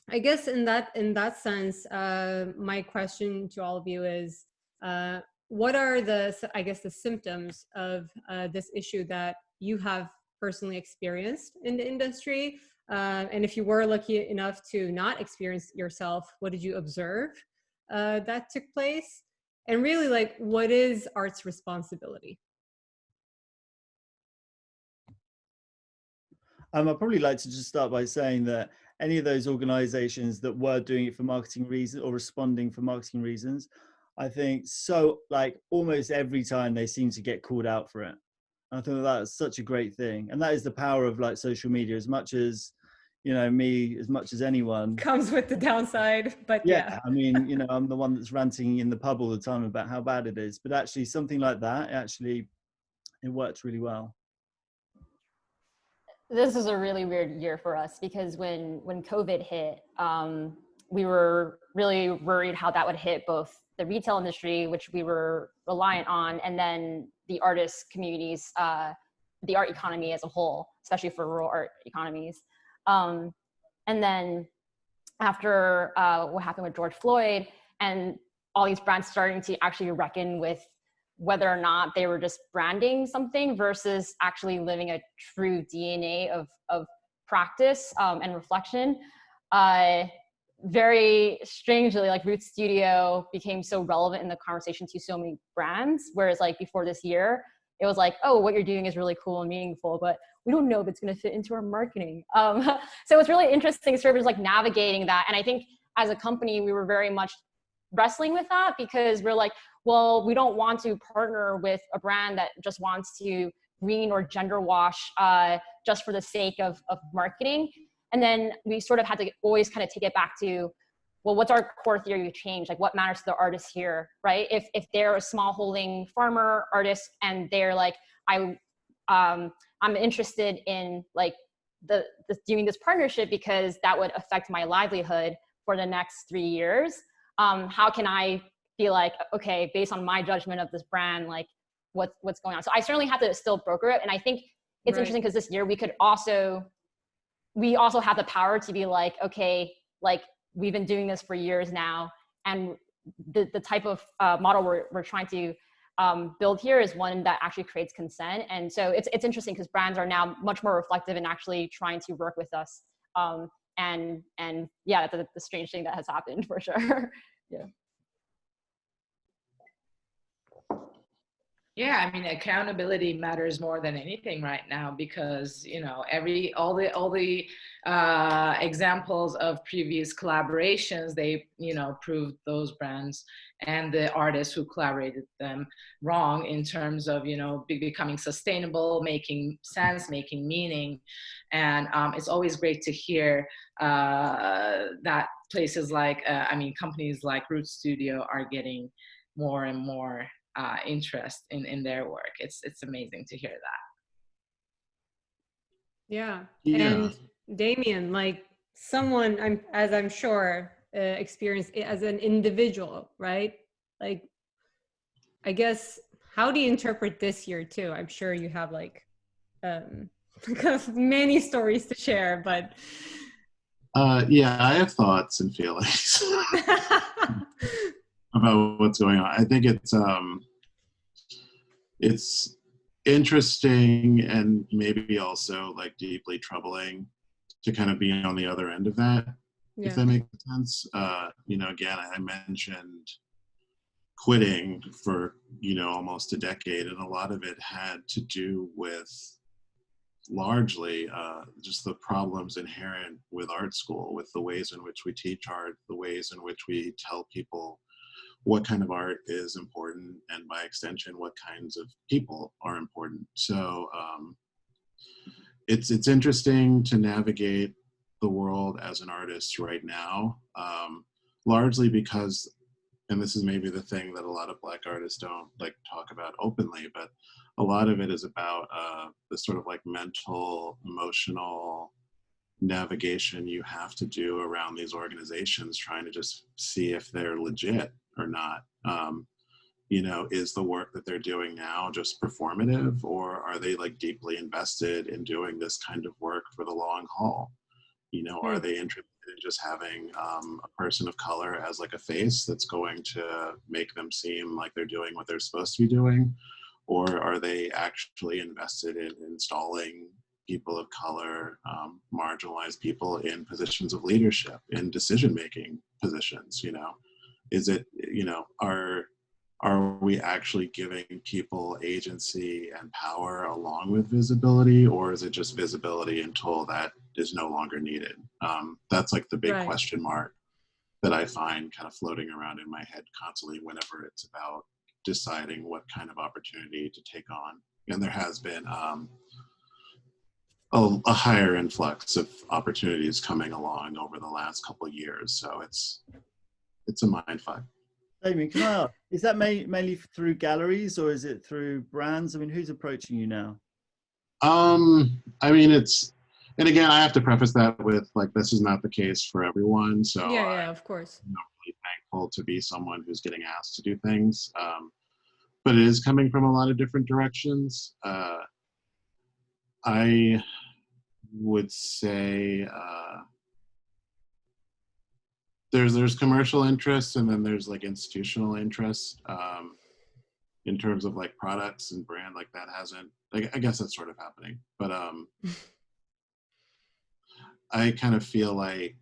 I guess in that sense, my question to all of you is, what are I guess the symptoms of this issue that you have personally experienced in the industry? And if you were lucky enough to not experience yourself, what did you observe that took place? And really, like, what is art's responsibility? I'd probably like to just start by saying that any of those organizations that were doing it for marketing reasons or responding for marketing reasons, I think like almost every time they seem to get called out for it. And I think that's such a great thing. And that is the power of like social media, as much as, you know, me, as much as anyone. Comes with the downside, but yeah. I mean, you know, I'm the one that's ranting in the pub all the time about how bad it is, but actually something like that, it works really well. This is a really weird year for us because when COVID hit, we were really worried how that would hit both the retail industry, which we were reliant on, and then the artist communities, the art economy as a whole, especially for rural art economies. And then after what happened with George Floyd and all these brands starting to actually reckon with whether or not they were just branding something versus actually living a true DNA of practice and reflection. Very strangely, like Roots Studio became so relevant in the conversation to so many brands, whereas like before this year, it was like, oh, what you're doing is really cool and meaningful, but we don't know if it's going to fit into our marketing. So it's really interesting sort of like navigating that. And I think as a company, we were very much wrestling with that because we're like, well, we don't want to partner with a brand that just wants to green or gender wash just for the sake of marketing. And then we sort of had to always kind of take it back to, well, what's our core theory of change? Like what matters to the artists here, right? If they're a small holding farmer artist and they're like, I'm interested in like doing this partnership because that would affect my livelihood for the next 3 years. How can I be like, okay, based on my judgment of this brand, like what's going on? So I certainly have to still broker it. And I think it's interesting because this year we also have the power to be like, okay, like we've been doing this for years now. And the type of model we're trying to build here is one that actually creates consent. And so it's interesting because brands are now much more reflective and actually trying to work with us. And yeah, that's the strange thing that has happened for sure. Yeah. Yeah, I mean, accountability matters more than anything right now because, you know, all the examples of previous collaborations, they, you know, proved those brands and the artists who collaborated them wrong in terms of, you know, becoming sustainable, making sense, making meaning. And it's always great to hear that places like, companies like Roots Studio are getting more and more interest in their work. It's amazing to hear that. Yeah. And Damien, like someone I'm sure experienced it as an individual, right? Like, I guess, how do you interpret this year too? I'm sure you have like many stories to share, but yeah, I have thoughts and feelings about what's going on. I think it's interesting and maybe also like deeply troubling to kind of be on the other end of that, if that makes sense. You know, again, I mentioned quitting for, you know, almost a decade, and a lot of it had to do with largely just the problems inherent with art school, with the ways in which we teach art, the ways in which we tell people what kind of art is important, and by extension, what kinds of people are important. So it's interesting to navigate the world as an artist right now, largely because, and this is maybe the thing that a lot of Black artists don't like talk about openly, but a lot of it is about the sort of like mental, emotional navigation you have to do around these organizations, trying to just see if they're legit or not. You know, is the work that they're doing now just performative, or are they like deeply invested in doing this kind of work for the long haul? You know, are they interested in just having a person of color as like a face that's going to make them seem like they're doing what they're supposed to be doing? Or are they actually invested in installing people of color, marginalized people in positions of leadership, in decision-making positions? You know, is it, you know, are we actually giving people agency and power along with visibility, or is it just visibility until that is no longer needed? That's like the big Right. question mark that I find kind of floating around in my head constantly whenever it's about deciding what kind of opportunity to take on. And there has been a higher influx of opportunities coming along over the last couple of years. So it's a mindfuck. Damien, can I ask, is that mainly through galleries or is it through brands? I mean, who's approaching you now? I mean, and again, I have to preface that with like, this is not the case for everyone. So Yeah, of course. I'm really thankful to be someone who's getting asked to do things. But it is coming from a lot of different directions. I would say there's commercial interest, and then there's like institutional interest in terms of like products and brand. Like that hasn't, like, I guess that's sort of happening, but I kind of feel like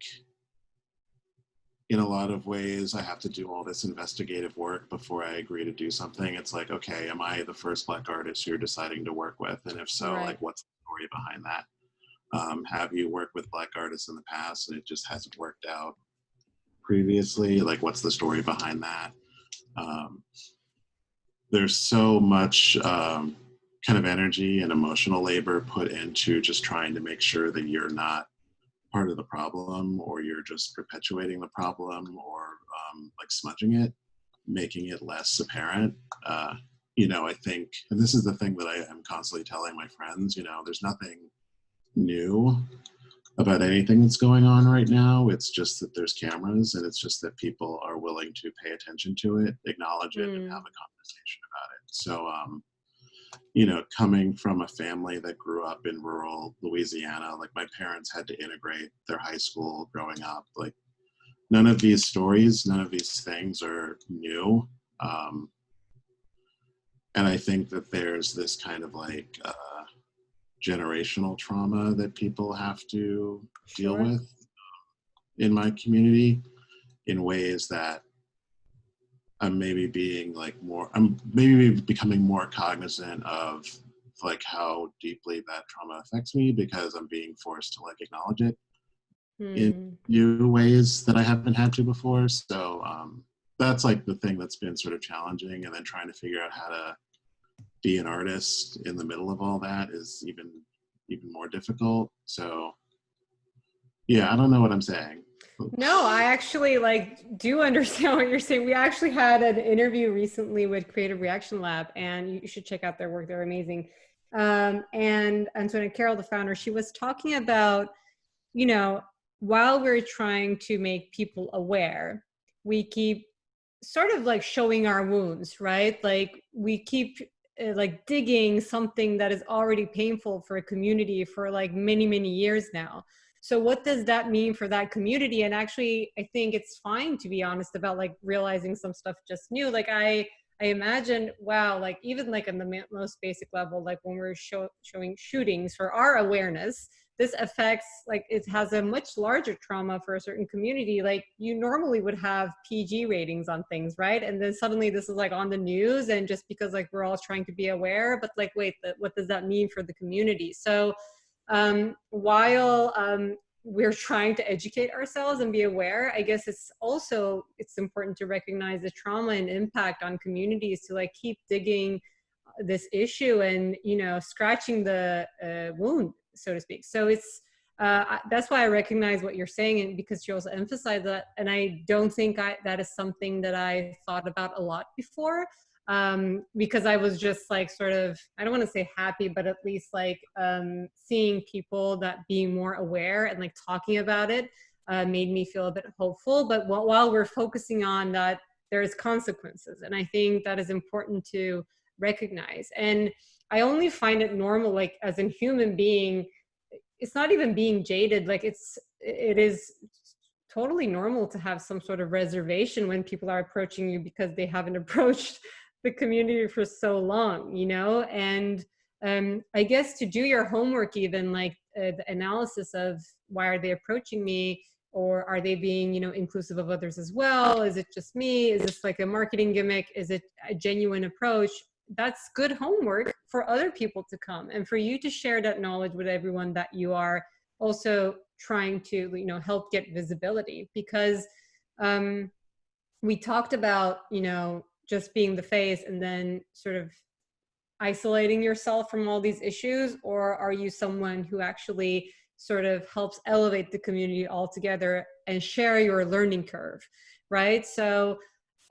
in a lot of ways I have to do all this investigative work before I agree to do something. It's like, okay, am I the first Black artist you're deciding to work with? And if so, Right. like what's the story behind that? Have you worked with Black artists in the past and it just hasn't worked out previously? Like what's the story behind that? There's so much kind of energy and emotional labor put into just trying to make sure that you're not part of the problem, or you're just perpetuating the problem, or like smudging it, making it less apparent. You know, I think, and this is the thing that I am constantly telling my friends, you know, there's nothing new about anything that's going on right now. It's just that there's cameras, and it's just that people are willing to pay attention to it, acknowledge it, and have a conversation about it. So, you know, coming from a family that grew up in rural Louisiana, like my parents had to integrate their high school growing up. Like none of these stories, none of these things are new. And I think that there's this kind of like generational trauma that people have to deal with in my community in ways that I'm maybe becoming more cognizant of like how deeply that trauma affects me, because I'm being forced to like acknowledge it in new ways that I haven't had to before. So that's like the thing that's been sort of challenging, and then trying to figure out how to be an artist in the middle of all that is even more difficult. So yeah, I don't know what I'm saying. No, I actually like do understand what you're saying. We actually had an interview recently with Creative Reaction Lab, and you should check out their work. They're amazing. And Antoinette Carroll, the founder, she was talking about, you know, while we're trying to make people aware, we keep sort of like showing our wounds, right? Like we keep like digging something that is already painful for a community for like many, many years now. So what does that mean for that community? And actually, I think it's fine to be honest about like realizing some stuff just new. Like I imagine, wow, like even like on the most basic level, like when we're showing shootings for our awareness, this affects, like it has a much larger trauma for a certain community. Like you normally would have PG ratings on things, right? And then suddenly this is like on the news, and just because like we're all trying to be aware, but like, wait, what does that mean for the community? So while we're trying to educate ourselves and be aware, I guess it's important to recognize the trauma and impact on communities, to like keep digging this issue and, you know, scratching the wound, so to speak. So it's that's why I recognize what you're saying, and because you also emphasize that, and I don't think that is something that I thought about a lot before. because I was just like sort of, I don't want to say happy, but at least like seeing people that being more aware and like talking about it made me feel a bit hopeful. But while we're focusing on that, there's consequences. And I think that is important to recognize. And I only find it normal, like as a human being, it's not even being jaded, like it is totally normal to have some sort of reservation when people are approaching you because they haven't approached the community for so long, you know? And I guess to do your homework, even like the analysis of why are they approaching me, or are they being, you know, inclusive of others as well? Is it just me? Is this like a marketing gimmick? Is it a genuine approach? That's good homework for other people to come and for you to share that knowledge with everyone that you are also trying to, you know, help get visibility. Because we talked about, you know, just being the face and then sort of isolating yourself from all these issues, or are you someone who actually sort of helps elevate the community altogether and share your learning curve, right? So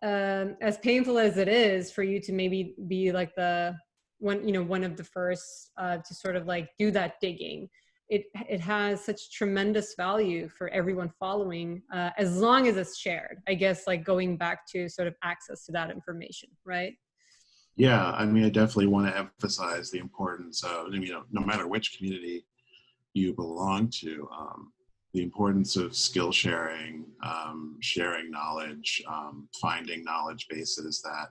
as painful as it is for you to maybe be like the one, you know, one of the first to sort of like do that digging, it has such tremendous value for everyone following, as long as it's shared. I guess like going back to sort of access to that information, right? Yeah, I mean, I definitely want to emphasize the importance of, you know, no matter which community you belong to, the importance of skill sharing, sharing knowledge, finding knowledge bases that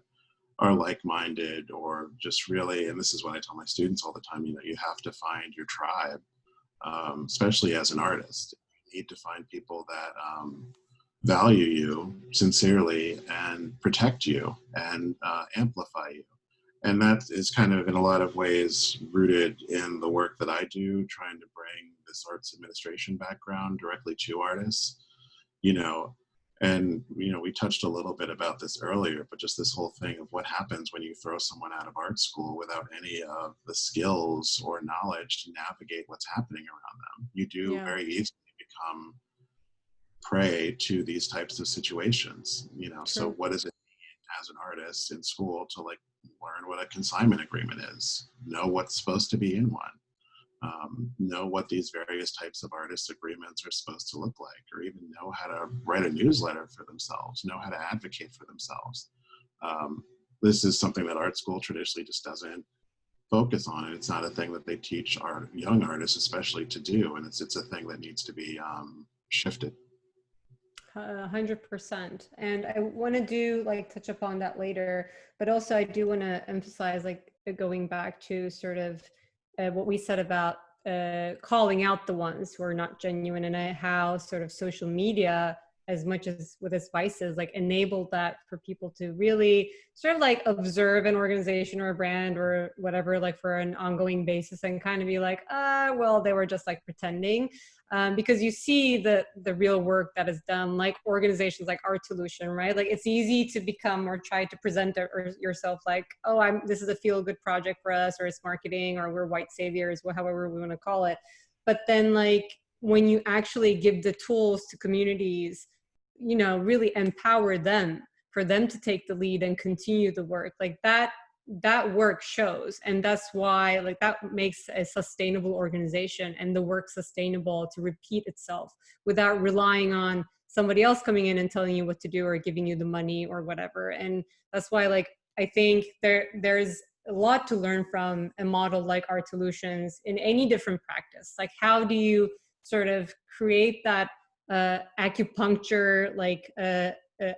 are like-minded, or just really, and this is what I tell my students all the time, you know, you have to find your tribe, especially as an artist. You need to find people that value you sincerely and protect you and amplify you. And that is kind of in a lot of ways rooted in the work that I do, trying to bring this arts administration background directly to artists, you know. And, you know, we touched a little bit about this earlier, but just this whole thing of what happens when you throw someone out of art school without any of the skills or knowledge to navigate what's happening around them. You do very easily become prey to these types of situations, you know. So what does it mean as an artist in school to like learn what a consignment agreement is, know what's supposed to be in one, know what these various types of artist agreements are supposed to look like, or even know how to write a newsletter for themselves, know how to advocate for themselves. This is something that art school traditionally just doesn't focus on, and it's not a thing that they teach our young artists especially to do, and it's a thing that needs to be shifted. 100%. And I want to do like touch upon that later, but also I do want to emphasize like going back to sort of what we said about calling out the ones who are not genuine, and how sort of social media, as much as with its vices, like enabled that for people to really sort of like observe an organization or a brand or whatever, like for an ongoing basis, and kind of be like, well, they were just like pretending. Because you see the real work that is done, like organizations like Artolution, right? Like it's easy to become or try to present yourself like, oh, this is a feel-good project for us, or it's marketing, or we're white saviors, however we want to call it. But then like when you actually give the tools to communities, you know, really empower them, for them to take the lead and continue the work, like that work shows. And that's why like that makes a sustainable organization and the work sustainable to repeat itself without relying on somebody else coming in and telling you what to do or giving you the money or whatever. And that's why like I think there's a lot to learn from a model like Artolutions in any different practice. Like how do you sort of create that acupuncture like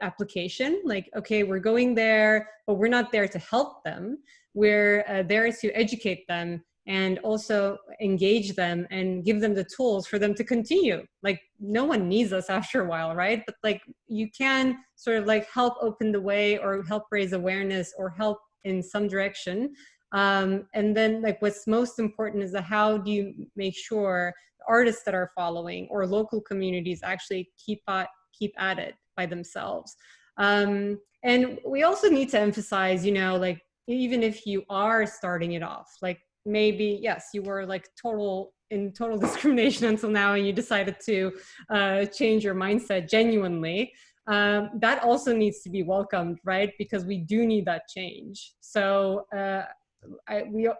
application, like, okay, we're going there, but we're not there to help them. We're there to educate them and also engage them and give them the tools for them to continue. Like no one needs us after a while, right? But like you can sort of like help open the way or help raise awareness or help in some direction. And then like what's most important is how do you make sure the artists that are following or local communities actually keep at it by themselves. And we also need to emphasize, you know, like even if you are starting it off, like maybe, yes, you were like total discrimination until now and you decided to change your mindset genuinely. that also needs to be welcomed, right? Because we do need that change. So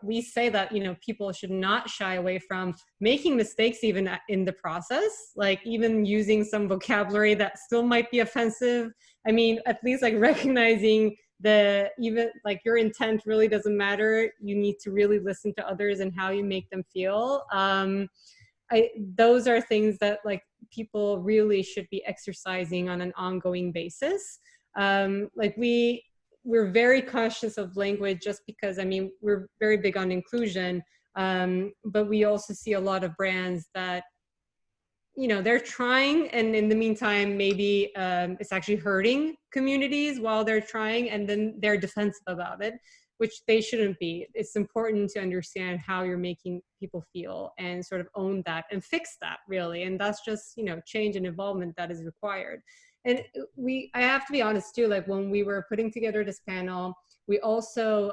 we say that, you know, people should not shy away from making mistakes even in the process, like even using some vocabulary that still might be offensive. I mean, at least like recognizing even like your intent really doesn't matter. You need to really listen to others and how you make them feel. Those are things that like people really should be exercising on an ongoing basis. Like we're very cautious of language just because, I mean, we're very big on inclusion, but we also see a lot of brands that, you know, they're trying, and in the meantime, maybe it's actually hurting communities while they're trying, and then they're defensive about it, which they shouldn't be. It's important to understand how you're making people feel and sort of own that and fix that, really. And that's just, you know, change and involvement that is required. And I have to be honest too, like when we were putting together this panel, we also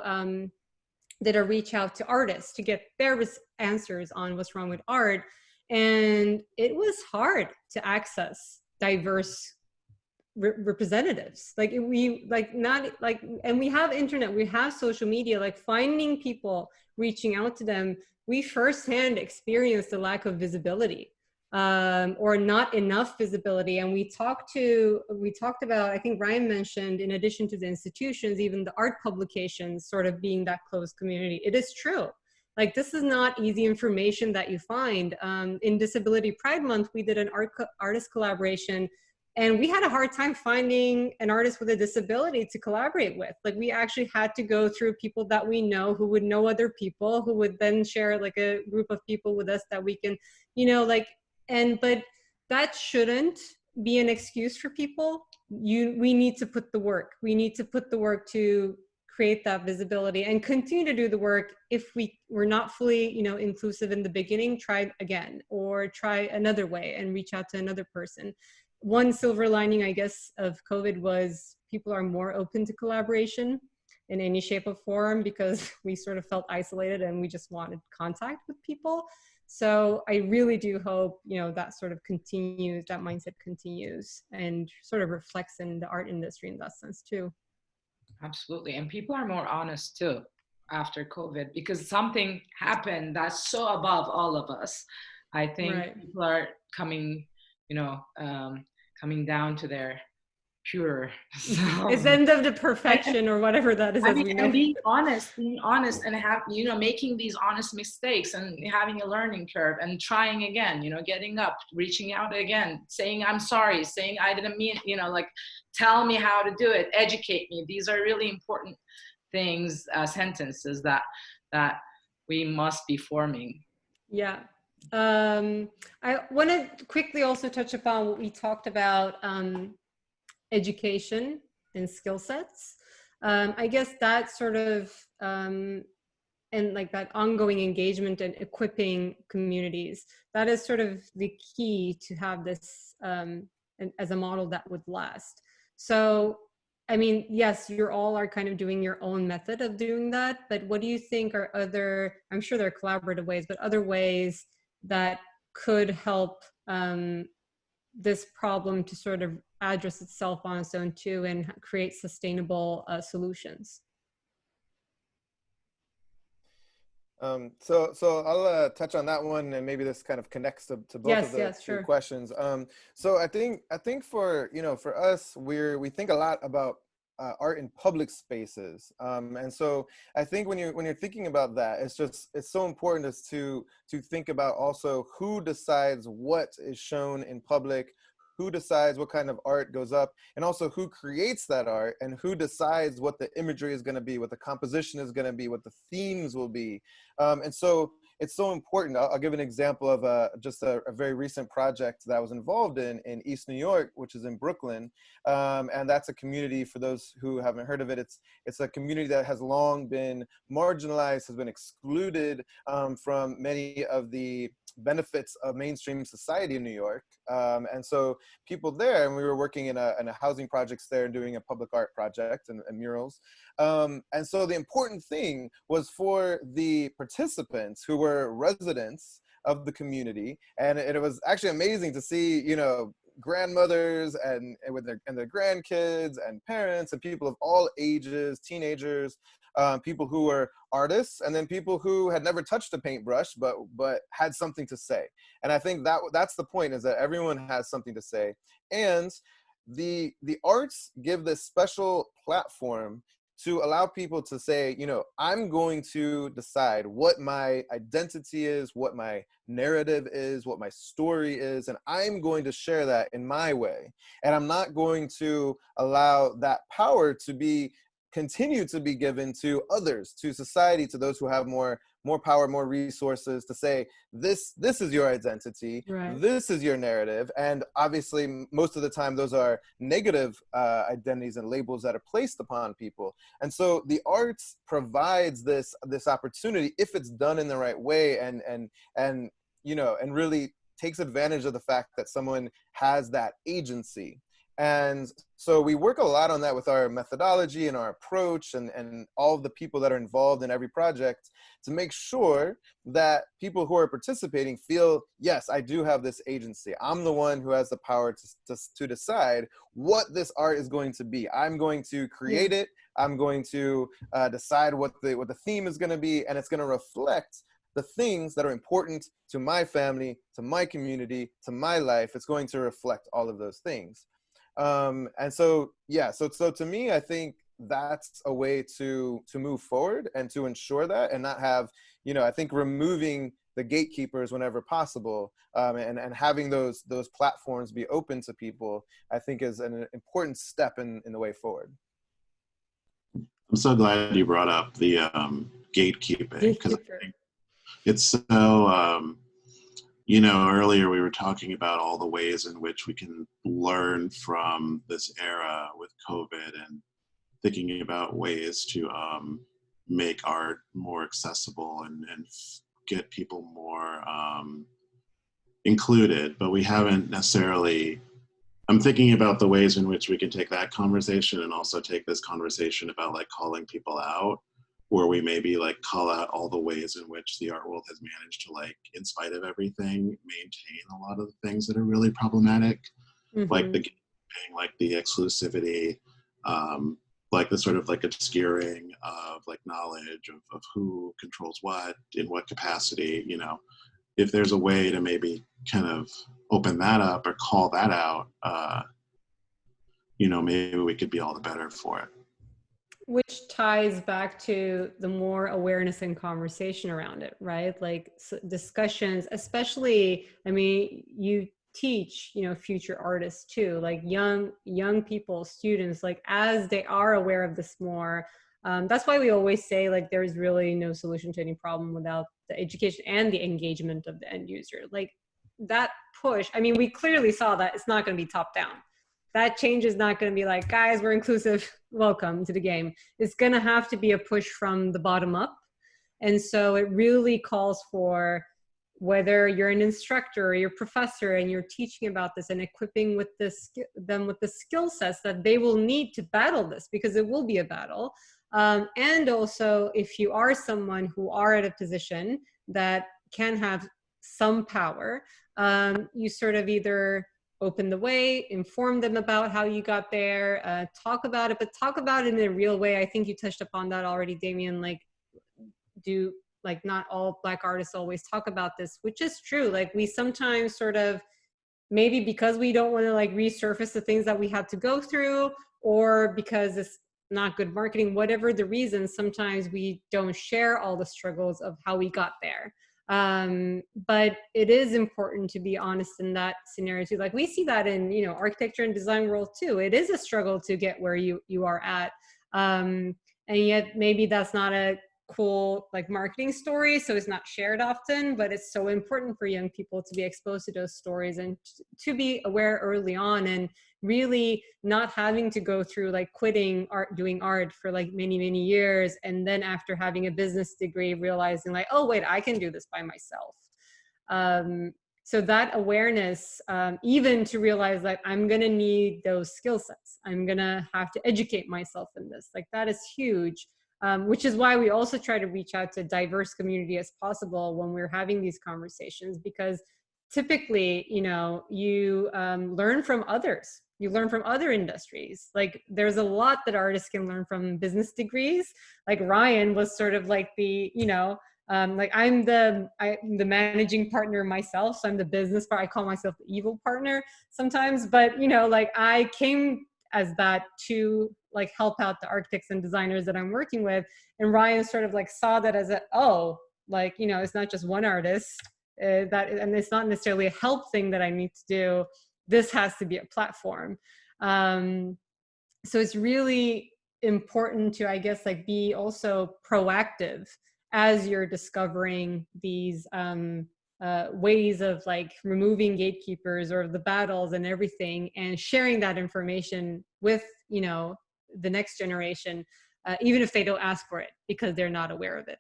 did a reach out to artists to get their answers on what's wrong with art. And it was hard to access diverse representatives. Like and we have internet, we have social media, like finding people, reaching out to them, we firsthand experienced the lack of visibility, or not enough visibility. And we talked about, I think Ryan mentioned, in addition to the institutions, even the art publications sort of being that closed community. It is true. Like, this is not easy information that you find. In Disability Pride Month, we did an artist collaboration, and we had a hard time finding an artist with a disability to collaborate with. Like, we actually had to go through people that we know, who would know other people, who would then share like a group of people with us that we can, you know, like, but that shouldn't be an excuse for people. We need to put the work. We need to put the work to create that visibility and continue to do the work. If we're not fully, you know, inclusive in the beginning, try again, or try another way and reach out to another person. One silver lining, I guess, of COVID was people are more open to collaboration in any shape or form, because we sort of felt isolated and we just wanted contact with people. So I really do hope, you know, that sort of continues, that mindset continues and sort of reflects in the art industry in that sense too. Absolutely. And people are more honest too after COVID, because something happened that's so above all of us. I think people are coming, you know, coming down to their pure self. It's end of the perfection or whatever that is. I mean, we know. And being honest and have, you know, making these honest mistakes and having a learning curve and trying again, you know, getting up, reaching out again, saying, I'm sorry, saying I didn't mean, you know, like, tell me how to do it, educate me. These are really important things, sentences that we must be forming. Yeah. I want to quickly also touch upon what we talked about, education and skill sets. I guess that sort of, and like that ongoing engagement and equipping communities, that is sort of the key to have this as a model that would last. So, I mean, yes, you all are kind of doing your own method of doing that, but what do you think are other, I'm sure there are collaborative ways, but other ways that could help this problem to sort of address itself on its own too, and create sustainable solutions? So I'll touch on that one, and maybe this kind of connects to both of the two questions. So I think for, you know, for us, we think a lot about art in public spaces, and so I think when you're thinking about that, it's so important is to think about also who decides what is shown in public, who decides what kind of art goes up, and also who creates that art, and who decides what the imagery is going to be, what the composition is going to be, what the themes will be. And so it's so important. I'll give an example of just a very recent project that I was involved in East New York, which is in Brooklyn. And that's a community, for those who haven't heard of it, it's a community that has long been marginalized, has been excluded from many of the benefits of mainstream society in New York. And so people there, and we were working in a housing projects there and doing a public art project and murals. And so the important thing was for the participants who were residents of the community. And it was actually amazing to see, you know, grandmothers and with their grandkids and parents and people of all ages, teenagers, people who were artists, and then people who had never touched a paintbrush but had something to say. And I think that's the point, is that everyone has something to say. And the arts give this special platform to allow people to say, you know, I'm going to decide what my identity is, what my narrative is, what my story is, and I'm going to share that in my way. And I'm not going to allow that power to continue to be given to others, to society, to those who have more power, more resources, to say, this is your identity, Right. this is your narrative. And obviously, most of the time, those are negative identities and labels that are placed upon people. And so the arts provides this opportunity, if it's done in the right way, and you know, and really takes advantage of the fact that someone has that agency. And so we work a lot on that with our methodology and our approach and all of the people that are involved in every project, to make sure that people who are participating feel, yes, I do have this agency. I'm the one who has the power to decide what this art is going to be. I'm going to create it. I'm going to decide what the theme is going to be, and it's going to reflect the things that are important to my family, to my community, to my life. It's going to reflect all of those things. And so, yeah, so to me, I think that's a way to move forward and to ensure that, and not have, you know, I think removing the gatekeepers whenever possible, and having those platforms be open to people, I think is an important step in the way forward. I'm so glad you brought up the gatekeeping, because I think it's so, you know, earlier we were talking about all the ways in which we can learn from this era with COVID, and thinking about ways to make art more accessible and get people more included. But we haven't necessarily, I'm thinking about the ways in which we can take that conversation and also take this conversation about like calling people out, where we maybe like call out all the ways in which the art world has managed to, like, in spite of everything, maintain a lot of the things that are really problematic, like the gatekeeping, like the exclusivity, like the sort of like obscuring of like knowledge of who controls what in what capacity. You know, if there's a way to maybe kind of open that up or call that out, you know, maybe we could be all the better for it. Which ties back to the more awareness and conversation around it, right? Like discussions, especially, I mean, you teach, you know, future artists too, like young people, students, like as they are aware of this more. That's why we always say, like, there's really no solution to any problem without the education and the engagement of the end user. Like that push, I mean, we clearly saw that it's not going to be top down. That change is not going to be like, guys, we're inclusive, welcome to the game. It's going to have to be a push from the bottom up. And so it really calls for, whether you're an instructor or you're a professor and you're teaching about this and equipping with them with the skill sets that they will need to battle this, because it will be a battle. And also, if you are someone who are at a position that can have some power, you sort of either open the way, inform them about how you got there, talk about it, but talk about it in a real way. I think you touched upon that already, Damien. Like, not all Black artists always talk about this, which is true. Like, we sometimes sort of, maybe because we don't want to like resurface the things that we had to go through, or because it's not good marketing, whatever the reason, sometimes we don't share all the struggles of how we got there. But it is important to be honest in that scenario too. Like, we see that in, you know, architecture and design world too. It is a struggle to get where you are at. And yet maybe that's not a cool like marketing story, so it's not shared often, but it's so important for young people to be exposed to those stories and to be aware early on, and really not having to go through like quitting doing art for like many years, and then after having a business degree realizing like, oh wait, I can do this by myself. So that awareness, even to realize that I'm gonna need those skill sets, I'm gonna have to educate myself in this, like that is huge. Which is why we also try to reach out to a diverse community as possible when we're having these conversations, because typically, you know, you learn from others. You learn from other industries. Like there's a lot that artists can learn from business degrees. Like Ryan was sort of like the, you know, like I'm the managing partner myself. So I'm the business part. I call myself the evil partner sometimes, but you know, like I came as that to like help out the architects and designers that I'm working with. And Ryan sort of like saw that as a, oh, like, you know, it's not just one artist and it's not necessarily a help thing that I need to do. This has to be a platform. So it's really important to, I guess, like be also proactive as you're discovering these ways of like removing gatekeepers or the battles and everything, and sharing that information with, you know, the next generation, even if they don't ask for it because they're not aware of it.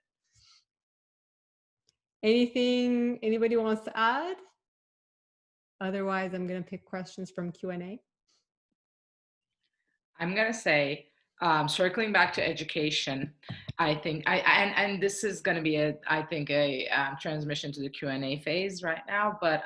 Anything anybody wants to add? Otherwise, I'm going to pick questions from Q&A. I'm going to say, circling back to education, I think, and this is going to be I think a transmission to the Q&A phase right now, but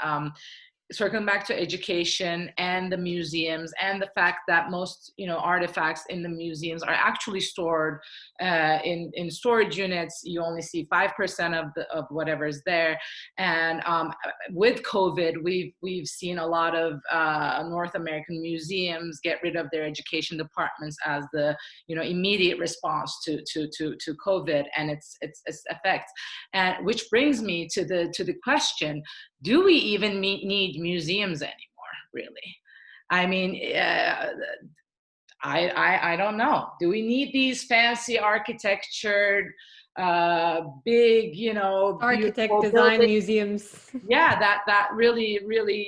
circling back to education and the museums and the fact that most, you know, artifacts in the museums are actually stored in storage units. You only see 5% of whatever's there. And with COVID, we've seen a lot of North American museums get rid of their education departments as the, you know, immediate response to COVID and its effects. And which brings me to the question: do we even need museums anymore, really? I mean, I don't know. Do we need these fancy architectured, big, you know, architect design buildings, museums? Yeah, that really,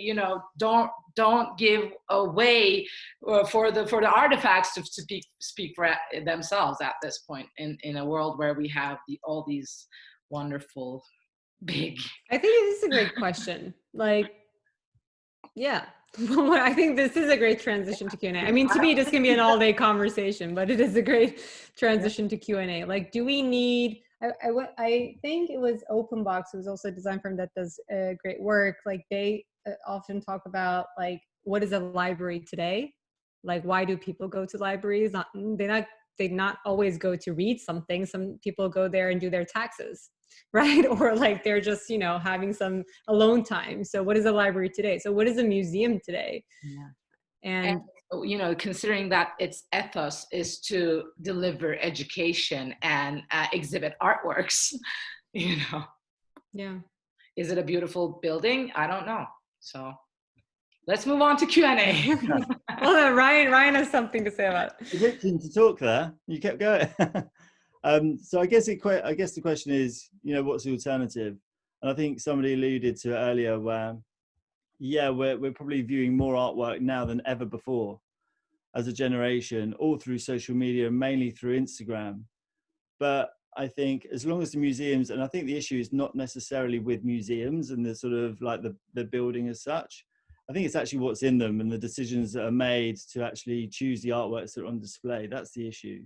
you know, don't give away for the artifacts to speak for themselves at this point in a world where we have all these wonderful big. I think this is a great question. Like, yeah, I think this is a great transition to Q&A. I mean, to me, this can be an all-day conversation, but it is a great transition to Q&A. Like, do we need? I think it was OpenBox, who was also a design firm that does great work. Like, they often talk about like, what is a library today? Like, why do people go to libraries? They not always go to read something. Some people go there and do their taxes, right? Or like they're just, you know, having some alone time. So what is a library today? So what is a museum today? Yeah. And you know, considering that its ethos is to deliver education and exhibit artworks, you know. Yeah. Is it a beautiful building? I don't know. So let's move on to Q&A. Well, Ryan has something to say about it. You're itching to talk there. You kept going. So I guess the question is, you know, what's the alternative? And I think somebody alluded to it earlier where, yeah, we're probably viewing more artwork now than ever before as a generation, all through social media, mainly through Instagram. But I think as long as the museums, and I think the issue is not necessarily with museums and the sort of like the building as such. I think it's actually what's in them and the decisions that are made to actually choose the artworks that are on display. That's the issue.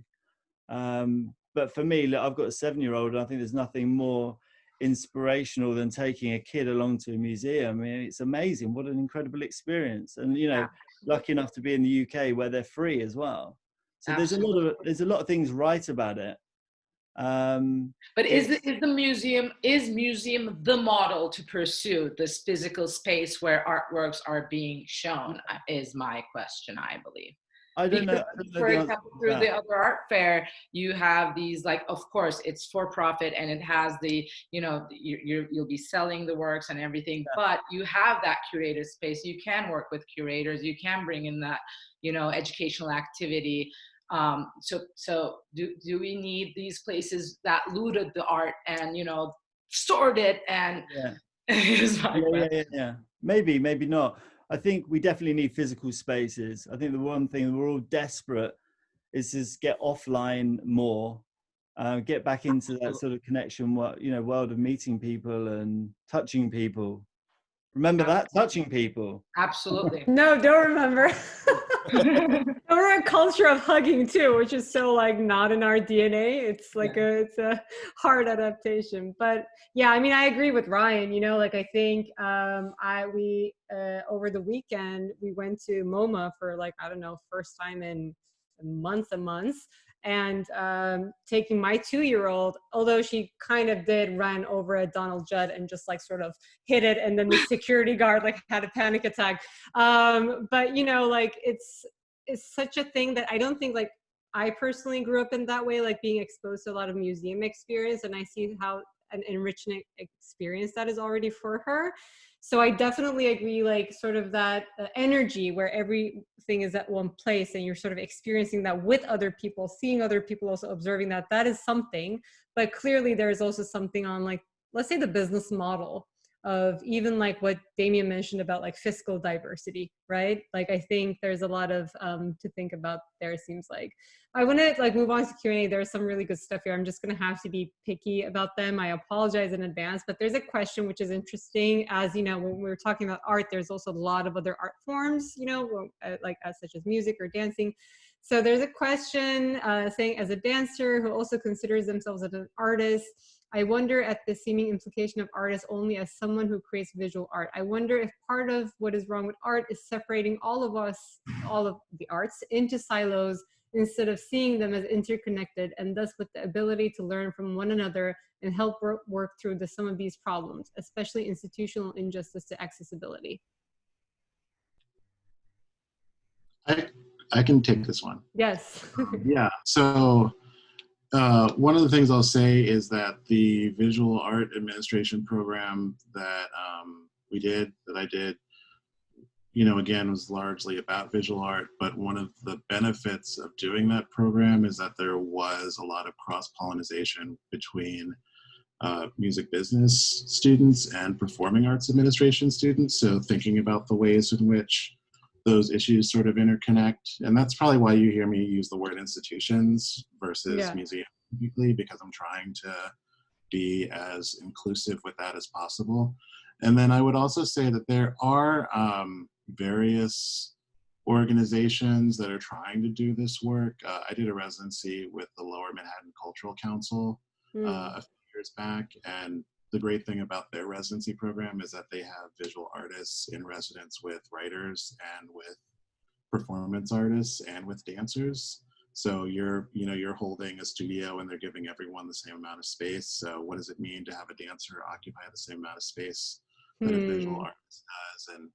But for me, look, I've got a 7-year-old, and I think there's nothing more inspirational than taking a kid along to a museum. I mean, it's amazing. What an incredible experience. And, you know, lucky enough to be in the UK where they're free as well. So there's a lot of things right about it. But is museum the model to pursue this physical space where artworks are being shown? Is my question, I believe. I don't know. For example, through the other art fair, you have these, like, of course, it's for profit and it has the, you know, you'll be selling the works and everything, but you have that curated space. You can work with curators. You can bring in that, you know, educational activity. So do we need these places that looted the art and, you know, stored it and maybe not. I think we definitely need physical spaces. I think the one thing we're all desperate is to get offline more, get back into that sort of connection, world of meeting people and touching people. Remember that? Touching people. Absolutely. No, don't remember. We're a culture of hugging too, which is so like not in our DNA. It's like it's a hard adaptation. But yeah, I mean, I agree with Ryan. You know, like I think we over the weekend we went to MoMA for like I don't know first time in months and months, and taking my 2-year-old, although she kind of did run over a Donald Judd and just like sort of hit it, and then the security guard like had a panic attack. But you know, like it's such a thing that I don't think like I personally grew up in that way, like being exposed to a lot of museum experience, and I see how an enriching experience that is already for her. So I definitely agree, like sort of that energy where everything is at one place and you're sort of experiencing that with other people, seeing other people also observing that, that is something. But clearly there's also something on like, let's say the business model of even like what Damien mentioned about like fiscal diversity, right? Like I think there's a lot of to think about there, it seems like. I want to like move on to Q&A. There's some really good stuff here. I'm just going to have to be picky about them. I apologize in advance, but there's a question which is interesting. As you know, when we're talking about art, there's also a lot of other art forms, you know, like such as music or dancing. So there's a question saying, as a dancer who also considers themselves as an artist, I wonder at the seeming implication of artist only as someone who creates visual art. I wonder if part of what is wrong with art is separating all of us, all of the arts, into silos instead of seeing them as interconnected, and thus with the ability to learn from one another and help work through some of these problems, especially institutional injustice to accessibility. I can take this one. Yes. Yeah. So one of the things I'll say is that the visual art administration program that I did, you know, again, was largely about visual art, but one of the benefits of doing that program is that there was a lot of cross-pollination between music business students and performing arts administration students. So thinking about the ways in which those issues sort of interconnect. And that's probably why you hear me use the word institutions versus museum, because I'm trying to be as inclusive with that as possible. And then I would also say that there are various organizations that are trying to do this work. I did a residency with the Lower Manhattan Cultural Council a few years back, and the great thing about their residency program is that they have visual artists in residence with writers and with performance artists and with dancers. So you're holding a studio and they're giving everyone the same amount of space. So what does it mean to have a dancer occupy the same amount of space that a visual artist does? And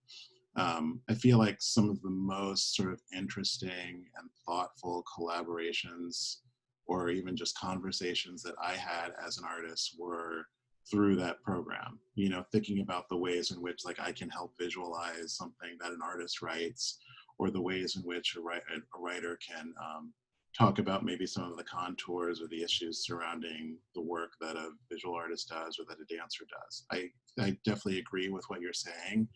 I feel like some of the most sort of interesting and thoughtful collaborations or even just conversations that I had as an artist were through that program, you know, thinking about the ways in which like I can help visualize something that an artist writes, or the ways in which a writer can talk about maybe some of the contours or the issues surrounding the work that a visual artist does or that a dancer does. I definitely agree with what you're saying.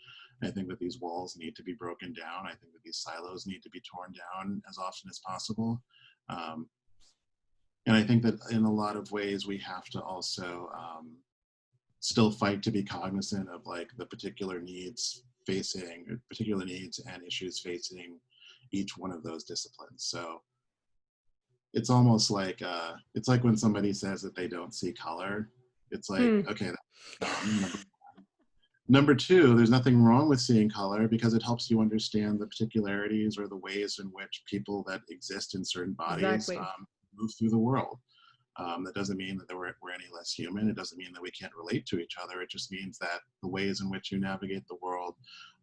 I think that these walls need to be broken down. I think that these silos need to be torn down as often as possible. And I think that in a lot of ways we have to also still fight to be cognizant of like the particular needs and issues facing each one of those disciplines. So it's almost like it's like when somebody says that they don't see color. It's like, okay, number two, there's nothing wrong with seeing color because it helps you understand the particularities or the ways in which people that exist in certain bodies move through the world. That doesn't mean that we're any less human. It doesn't mean that we can't relate to each other. It just means that the ways in which you navigate the world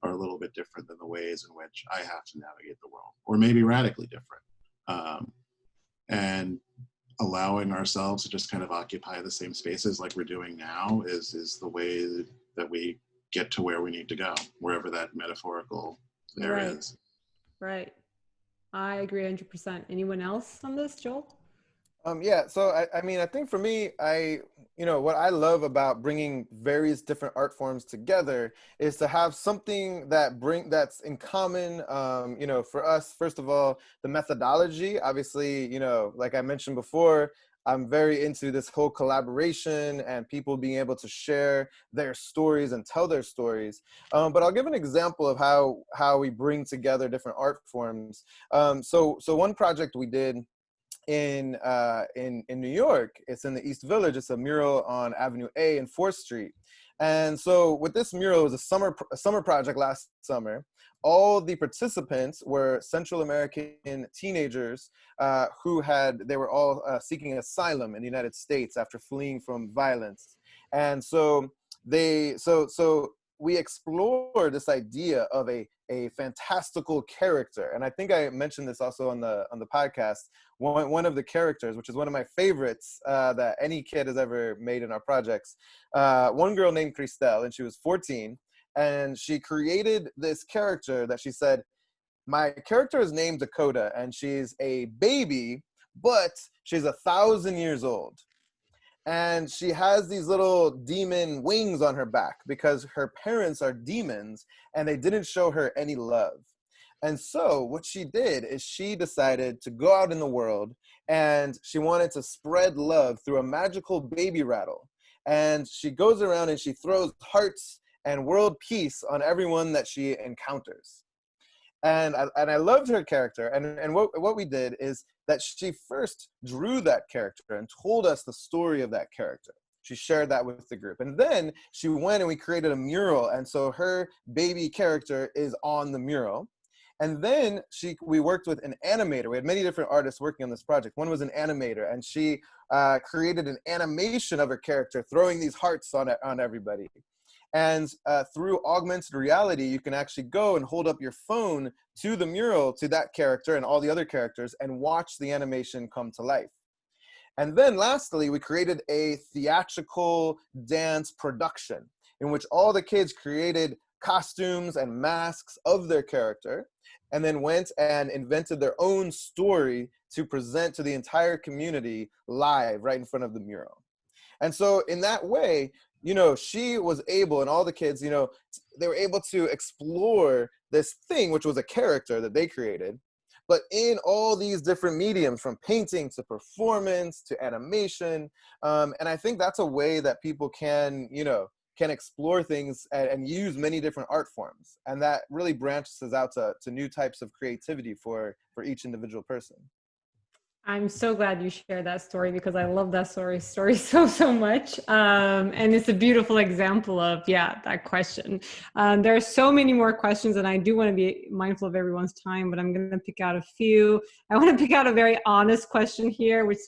are a little bit different than the ways in which I have to navigate the world, or maybe radically different. And allowing ourselves to just kind of occupy the same spaces like we're doing now is the way that we get to where we need to go, wherever that metaphorical there is. Right. I agree 100%. Anyone else on this, Joel? Yeah, so I mean, I think for me, what I love about bringing various different art forms together is to have something that's in common. For us, first of all, the methodology. Obviously, like I mentioned before, I'm very into this whole collaboration and people being able to share their stories and tell their stories. But I'll give an example of how we bring together different art forms. So one project we did in New York, it's in the East Village. It's a mural on Avenue A and 4th Street. And so with this mural, it was a summer project last summer. All the participants were Central American teenagers they were all seeking asylum in the United States after fleeing from violence. And so we explore this idea of a fantastical character. And I think I mentioned this also on the podcast. One of the characters, which is one of my favorites that any kid has ever made in our projects, one girl named Christelle, and she was 14, and she created this character that she said, my character is named Dakota, and she's a baby, but she's 1,000 years old. And she has these little demon wings on her back because her parents are demons and they didn't show her any love. And so what she did is she decided to go out in the world and she wanted to spread love through a magical baby rattle. And she goes around and she throws hearts and world peace on everyone that she encounters. And I loved her character. And what we did is that she first drew that character and told us the story of that character. She shared that with the group. And then she went and we created a mural. And so her baby character is on the mural. And then we worked with an animator. We had many different artists working on this project. One was an animator, and she created an animation of her character, throwing these hearts on everybody. And through augmented reality, you can actually go and hold up your phone to the mural, to that character and all the other characters, and watch the animation come to life. And then lastly, we created a theatrical dance production in which all the kids created costumes and masks of their character, and then went and invented their own story to present to the entire community live right in front of the mural. And so in that way, she was able, and all the kids, they were able to explore this thing, which was a character that they created, but in all these different mediums, from painting to performance to animation. And I think that's a way that people can explore things and use many different art forms. And that really branches out to new types of creativity for each individual person. I'm so glad you shared that story because I love that story so much. And it's a beautiful example of, that question. There are so many more questions and I do want to be mindful of everyone's time, but I'm going to pick out a few. I want to pick out a very honest question here, which,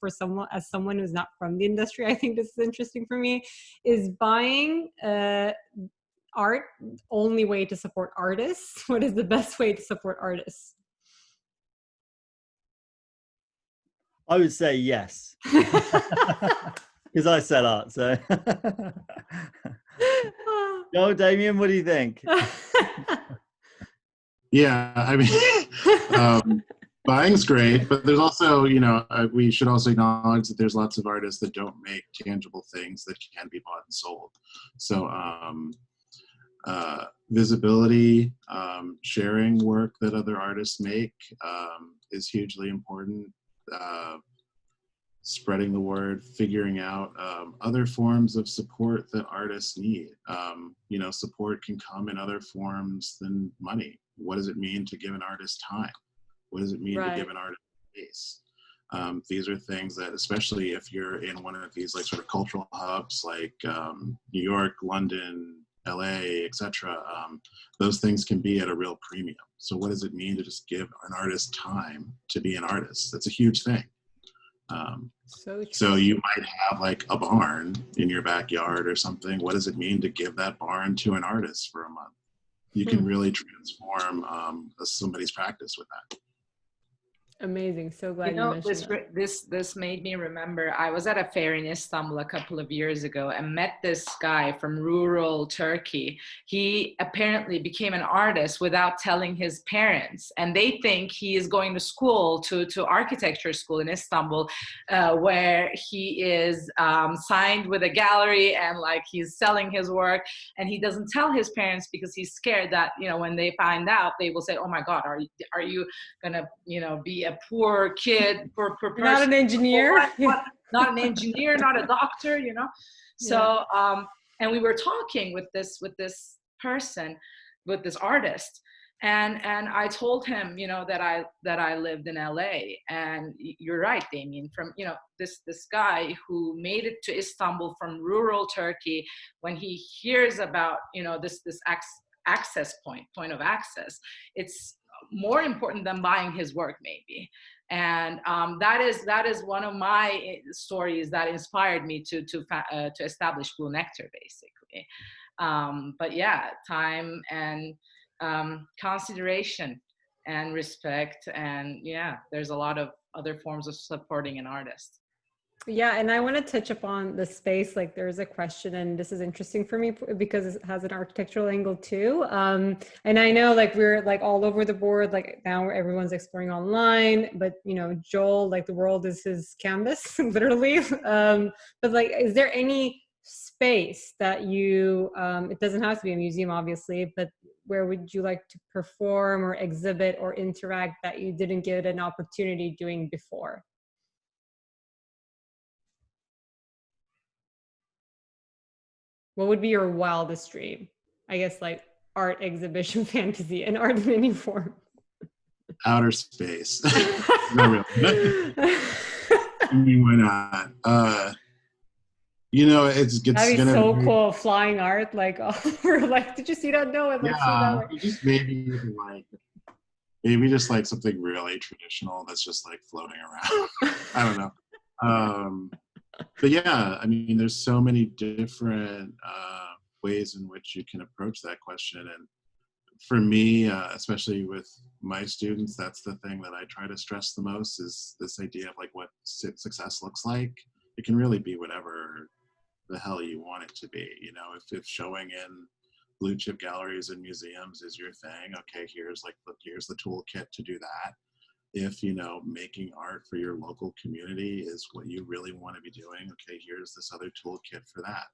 for someone who's not from the industry, I think this is interesting for me. Is buying art only way to support artists? What is the best way to support artists? I would say yes, because I sell art. So, no, Damien, what do you think? Yeah, I mean, buying's great, but there's also, we should also acknowledge that there's lots of artists that don't make tangible things that can be bought and sold. So, visibility, sharing work that other artists make is hugely important. Spreading the word, figuring out other forms of support that artists need. Support can come in other forms than money. What does it mean to give an artist time? What does it mean to give an artist space? These are things that, especially if you're in one of these sort of cultural hubs like New York, London, LA, etc., those things can be at a real premium. So what does it mean to just give an artist time to be an artist? That's a huge thing. So you might have a barn in your backyard or something. What does it mean to give that barn to an artist for a month? You can really transform somebody's practice with that. Amazing. So glad you mentioned that. This made me remember, I was at a fair in Istanbul a couple of years ago and met this guy from rural Turkey. He apparently became an artist without telling his parents. And they think he is going to school, to architecture school in Istanbul, where he is signed with a gallery and he's selling his work. And he doesn't tell his parents because he's scared that, when they find out, they will say, oh my God, are you going to, be a poor kid, poor You're not person. an engineer. Not an engineer, not a doctor, you know? So, and we were talking with this person, with this artist, and I told him, you know, that I lived in LA, and you're right, Damien, from, you know, this guy who made it to Istanbul from rural Turkey, when he hears about, you know, this access point of access, it's more important than buying his work, maybe. And that is one of my stories that inspired me to establish Blue Nectar, basically. But yeah, time and consideration and respect, and yeah, there's a lot of other forms of supporting an artist. Yeah, and I want to touch upon the space. Like, there's a question, and this is interesting for me because it has an architectural angle too. And I know, like, we're like all over the board. Like, now everyone's exploring online, but you know, Joel, like, the world is his canvas, literally. But like, is there any space that you? It doesn't have to be a museum, obviously, but where would you like to perform or exhibit or interact that you didn't get an opportunity doing before? What would be your wildest dream? I guess like art exhibition fantasy and art in any form. Outer space. Not really. I mean, why not? You know, it's That'd be gonna so be cool. Flying art, like, oh, we're like, did you see that? No, it like yeah, just maybe like just like something really traditional that's just like floating around. I don't know. But yeah, I mean, there's so many different ways in which you can approach that question. And for me, especially with my students, that's the thing that I try to stress the most, is this idea of like what success looks like. It can really be whatever the hell you want it to be. You know, if showing in blue chip galleries and museums is your thing, okay, here's the toolkit to do that. If, you know, making art for your local community is what you really want to be doing, okay, here's this other toolkit for that.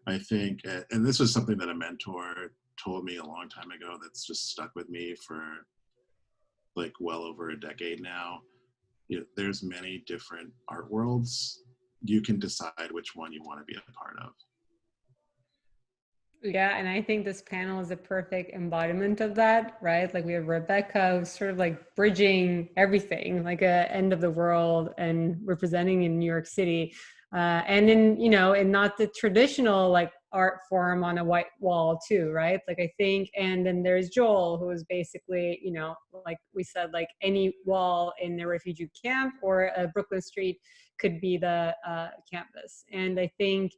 I think, and this was something that a mentor told me a long time ago that's just stuck with me for like well over a decade now. You know, there's many different art worlds. You can decide which one you want to be a part of. Yeah, and I think this panel is a perfect embodiment of that, right? Like, we have Rebecca, who's sort of like bridging everything, like a end of the world, and representing in New York City, and in, you know, in not the traditional like art form on a white wall too, right? Like, I think, and then there's Joel, who is basically, you know, like we said, like any wall in a refugee camp or a Brooklyn street could be the canvas. And I think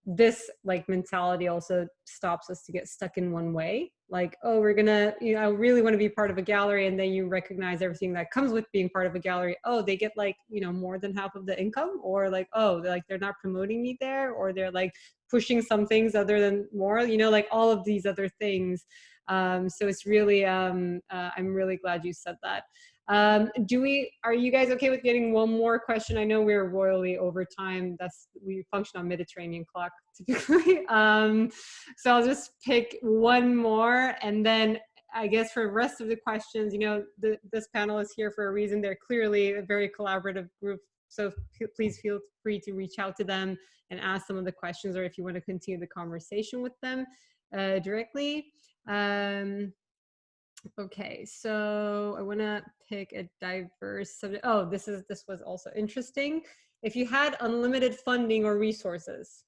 this like mentality also stops us to get stuck in one way, like, oh, we're gonna, you know, I really want to be part of a gallery, and then you recognize everything that comes with being part of a gallery. Oh, they get like, you know, more than half of the income, or like, oh, they're not promoting me there, or they're like pushing some things other than more, you know, like all of these other things. So it's really I'm really glad you said that. Are you guys okay with getting one more question? I know we're royally over time. We function on Mediterranean clock typically. So I'll just pick one more, and then I guess for the rest of the questions, you know, this panel is here for a reason. They're clearly a very collaborative group. So please feel free to reach out to them and ask some of the questions, or if you want to continue the conversation with them directly. Okay, so I want to pick a diverse subject. Oh, this was also interesting. If you had unlimited funding or resources,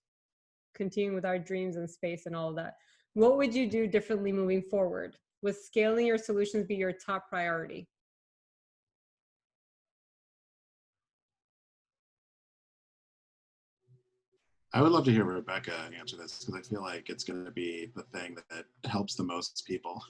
continuing with our dreams and space and all of that, what would you do differently moving forward? Would scaling your solutions be your top priority? I would love to hear Rebecca answer this, because I feel like it's going to be the thing that helps the most people.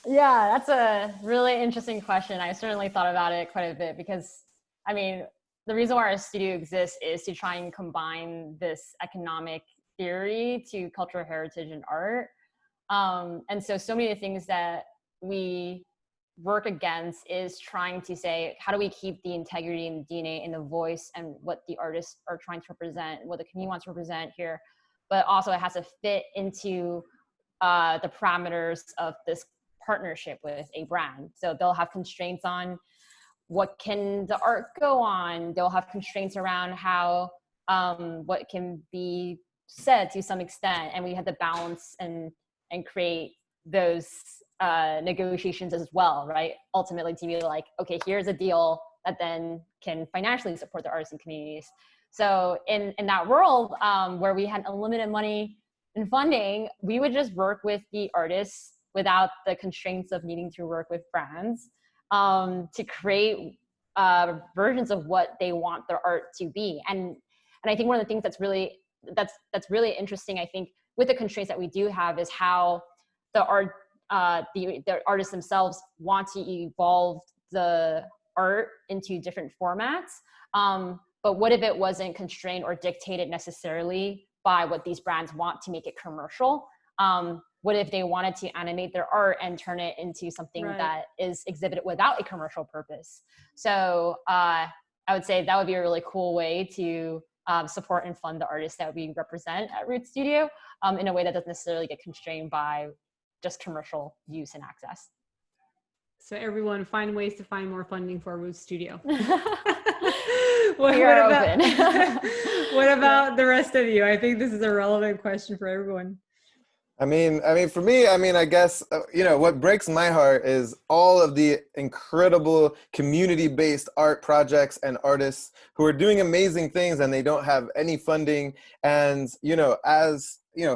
Yeah, that's a really interesting question. I certainly thought about it quite a bit, because, I mean, the reason why our studio exists is to try and combine this economic theory to cultural heritage and art. And so many of the things that we work against is trying to say, how do we keep the integrity and the DNA and the voice and what the artists are trying to represent, what the community wants to represent here, but also it has to fit into the parameters of this partnership with a brand. So they'll have constraints on what can the art go on. They'll have constraints around how what can be said to some extent, and we have to balance and create those negotiations as well, right? Ultimately, to be like, okay, here's a deal that then can financially support the artists and communities. So in that world where we had unlimited money and funding, we would just work with the artists without the constraints of needing to work with brands to create versions of what they want their art to be. And I think one of the things that's really interesting, I think, with the constraints that we do have is how the artists themselves want to evolve the art into different formats. But what if it wasn't constrained or dictated necessarily by what these brands want to make it commercial? What if they wanted to animate their art and turn it into something that is exhibited without a commercial purpose? So I would say that would be a really cool way to support and fund the artists that we represent at Root Studio in a way that doesn't necessarily get constrained by just commercial use and access. So everyone, find ways to find more funding for Root Studio. What about the rest of you? I think this is a relevant question for everyone. I mean, for me, I guess, what breaks my heart is all of the incredible community-based art projects and artists who are doing amazing things and they don't have any funding. And,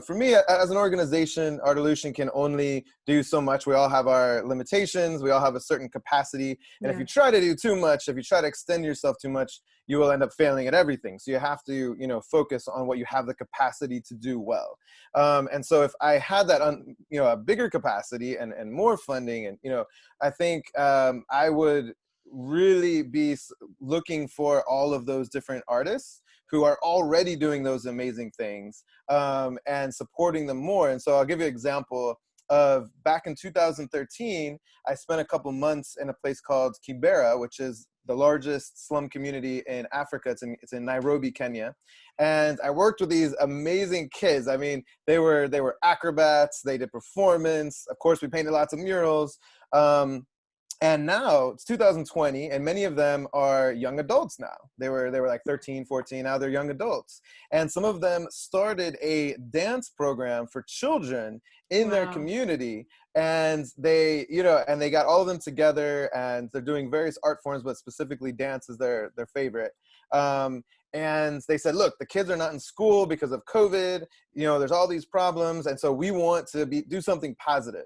for me, as an organization, Artolution can only do so much. We all have our limitations. We all have a certain capacity. And if you try to do too much, if you try to extend yourself too much, you will end up failing at everything. So you have to, focus on what you have the capacity to do well. And so if I had that, a bigger capacity and more funding, and, I think I would really be looking for all of those different artists who are already doing those amazing things and supporting them more. And so I'll give you an example of back in 2013, I spent a couple months in a place called Kibera, which is the largest slum community in Africa. It's in Nairobi, Kenya. And I worked with these amazing kids. I mean, they were acrobats, they did performance. Of course, we painted lots of murals. And now it's 2020 and many of them are young adults now. They were like 13, 14, now they're young adults. And some of them started a dance program for children in their community. And they, and they got all of them together and they're doing various art forms, but specifically dance is their favorite. And they said, look, the kids are not in school because of COVID, there's all these problems. And so we want to do something positive.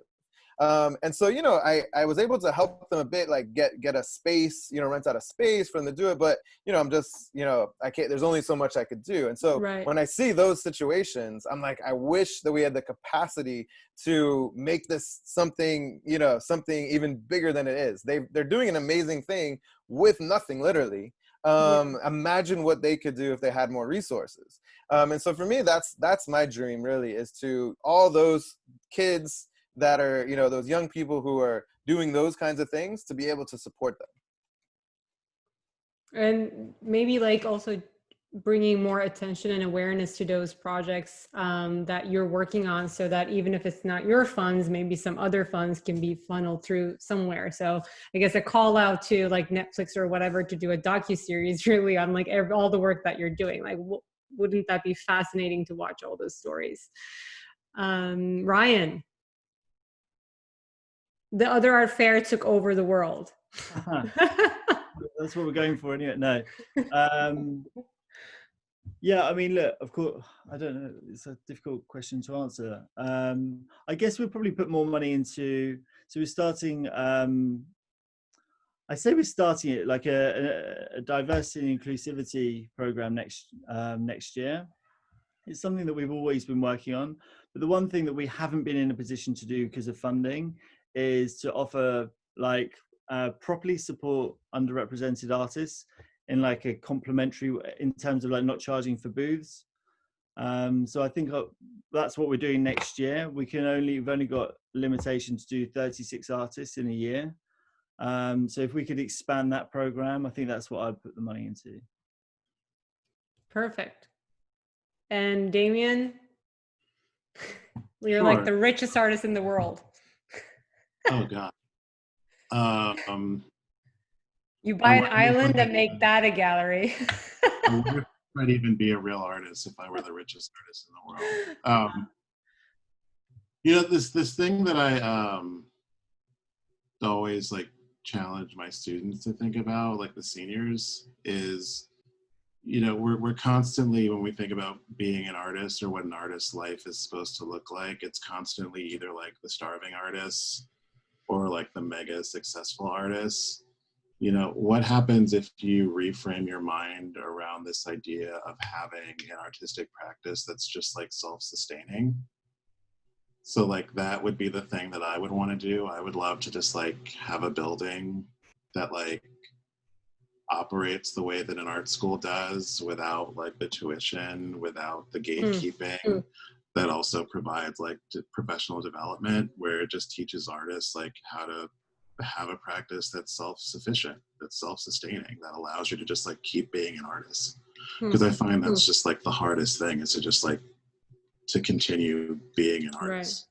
And so, I was able to help them a bit, like get a space, rent out a space for them to do it. But, I'm just, I can't, there's only so much I could do. And so when I see those situations, I'm like, I wish that we had the capacity to make this something, something even bigger than it is. They're doing an amazing thing with nothing, literally. Imagine what they could do if they had more resources. And so for me, that's my dream really, is to all those kids that are, those young people who are doing those kinds of things, to be able to support them. And maybe like also bringing more attention and awareness to those projects that you're working on, so that even if it's not your funds, maybe some other funds can be funneled through somewhere. So I guess a call out to like Netflix or whatever to do a docuseries really on like all the work that you're doing. Like, wouldn't that be fascinating to watch all those stories? Ryan. The other art fair took over the world. That's what we're going for, anyway. No. Yeah, I mean, look, of course, I don't know. It's a difficult question to answer. I guess we'll probably put more money into, so we're starting, I say we're starting it like a diversity and inclusivity program next year. It's something that we've always been working on. But the one thing that we haven't been in a position to do because of funding is to offer properly support underrepresented artists in like a complementary, in terms of like not charging for booths. So I think that's what we're doing next year. We've only got limitation to do 36 artists in a year. So if we could expand that program, I think that's what I'd put the money into. Perfect. And Damien, you're like the richest artist in the world. Oh God. Um, You buy an wonder if island I and make that a gallery. I wonder if I'd even be a real artist if I were the richest artist in the world. This thing that I always like challenge my students to think about, like the seniors, is we're constantly, when we think about being an artist or what an artist's life is supposed to look like, it's constantly either like the starving artists or like the mega successful artists. What happens if you reframe your mind around this idea of having an artistic practice that's just like self-sustaining? So like that would be the thing that I would want to do. I would love to just like have a building that like operates the way that an art school does, without like the tuition, without the gatekeeping, that also provides like professional development, where it just teaches artists like how to have a practice that's self-sufficient, that's self-sustaining, that allows you to just like keep being an artist. Because I find that's just like the hardest thing, is to just like to continue being an artist.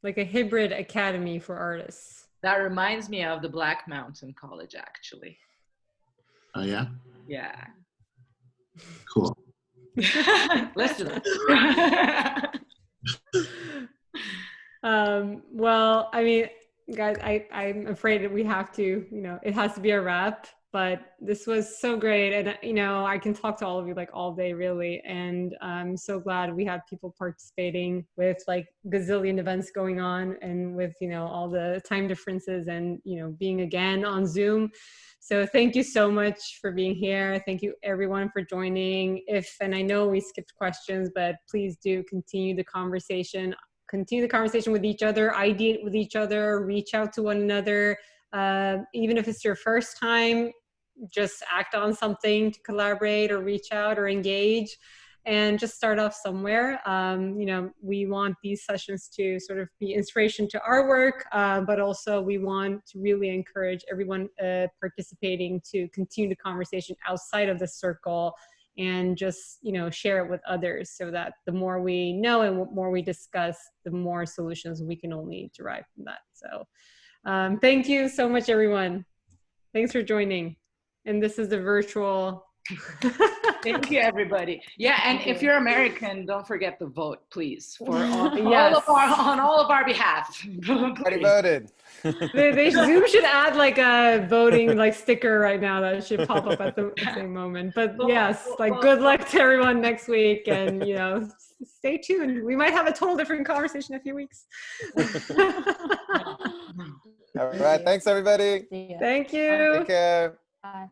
Right. Like a hybrid academy for artists. That reminds me of the Black Mountain College, actually. Oh yeah? Yeah. Cool. Let's do that. Well, I mean, guys, I'm afraid that we have to, it has to be a wrap, but this was so great. And, I can talk to all of you like all day really. And I'm so glad we have people participating with like gazillion events going on, and with, all the time differences, and, being again on Zoom. So thank you so much for being here. Thank you everyone for joining. And I know we skipped questions, but please do continue the conversation with each other, ideate with each other, reach out to one another. Even if it's your first time, just act on something to collaborate or reach out or engage, and just start off somewhere. We want these sessions to sort of be inspiration to our work, but also we want to really encourage everyone participating to continue the conversation outside of the circle, and just, share it with others, so that the more we know and the more we discuss, the more solutions we can only derive from that. So thank you so much, everyone. Thanks for joining. And this is the virtual. Thank you, everybody. Yeah, and if you're American, don't forget to vote, please, for on all of our behalf. Already voted. Zoom should add like a voting like sticker right now that should pop up at the same moment. But yes, like good luck to everyone next week, and stay tuned. We might have a total different conversation in a few weeks. All right, thanks everybody. Thank you. Take care. Bye.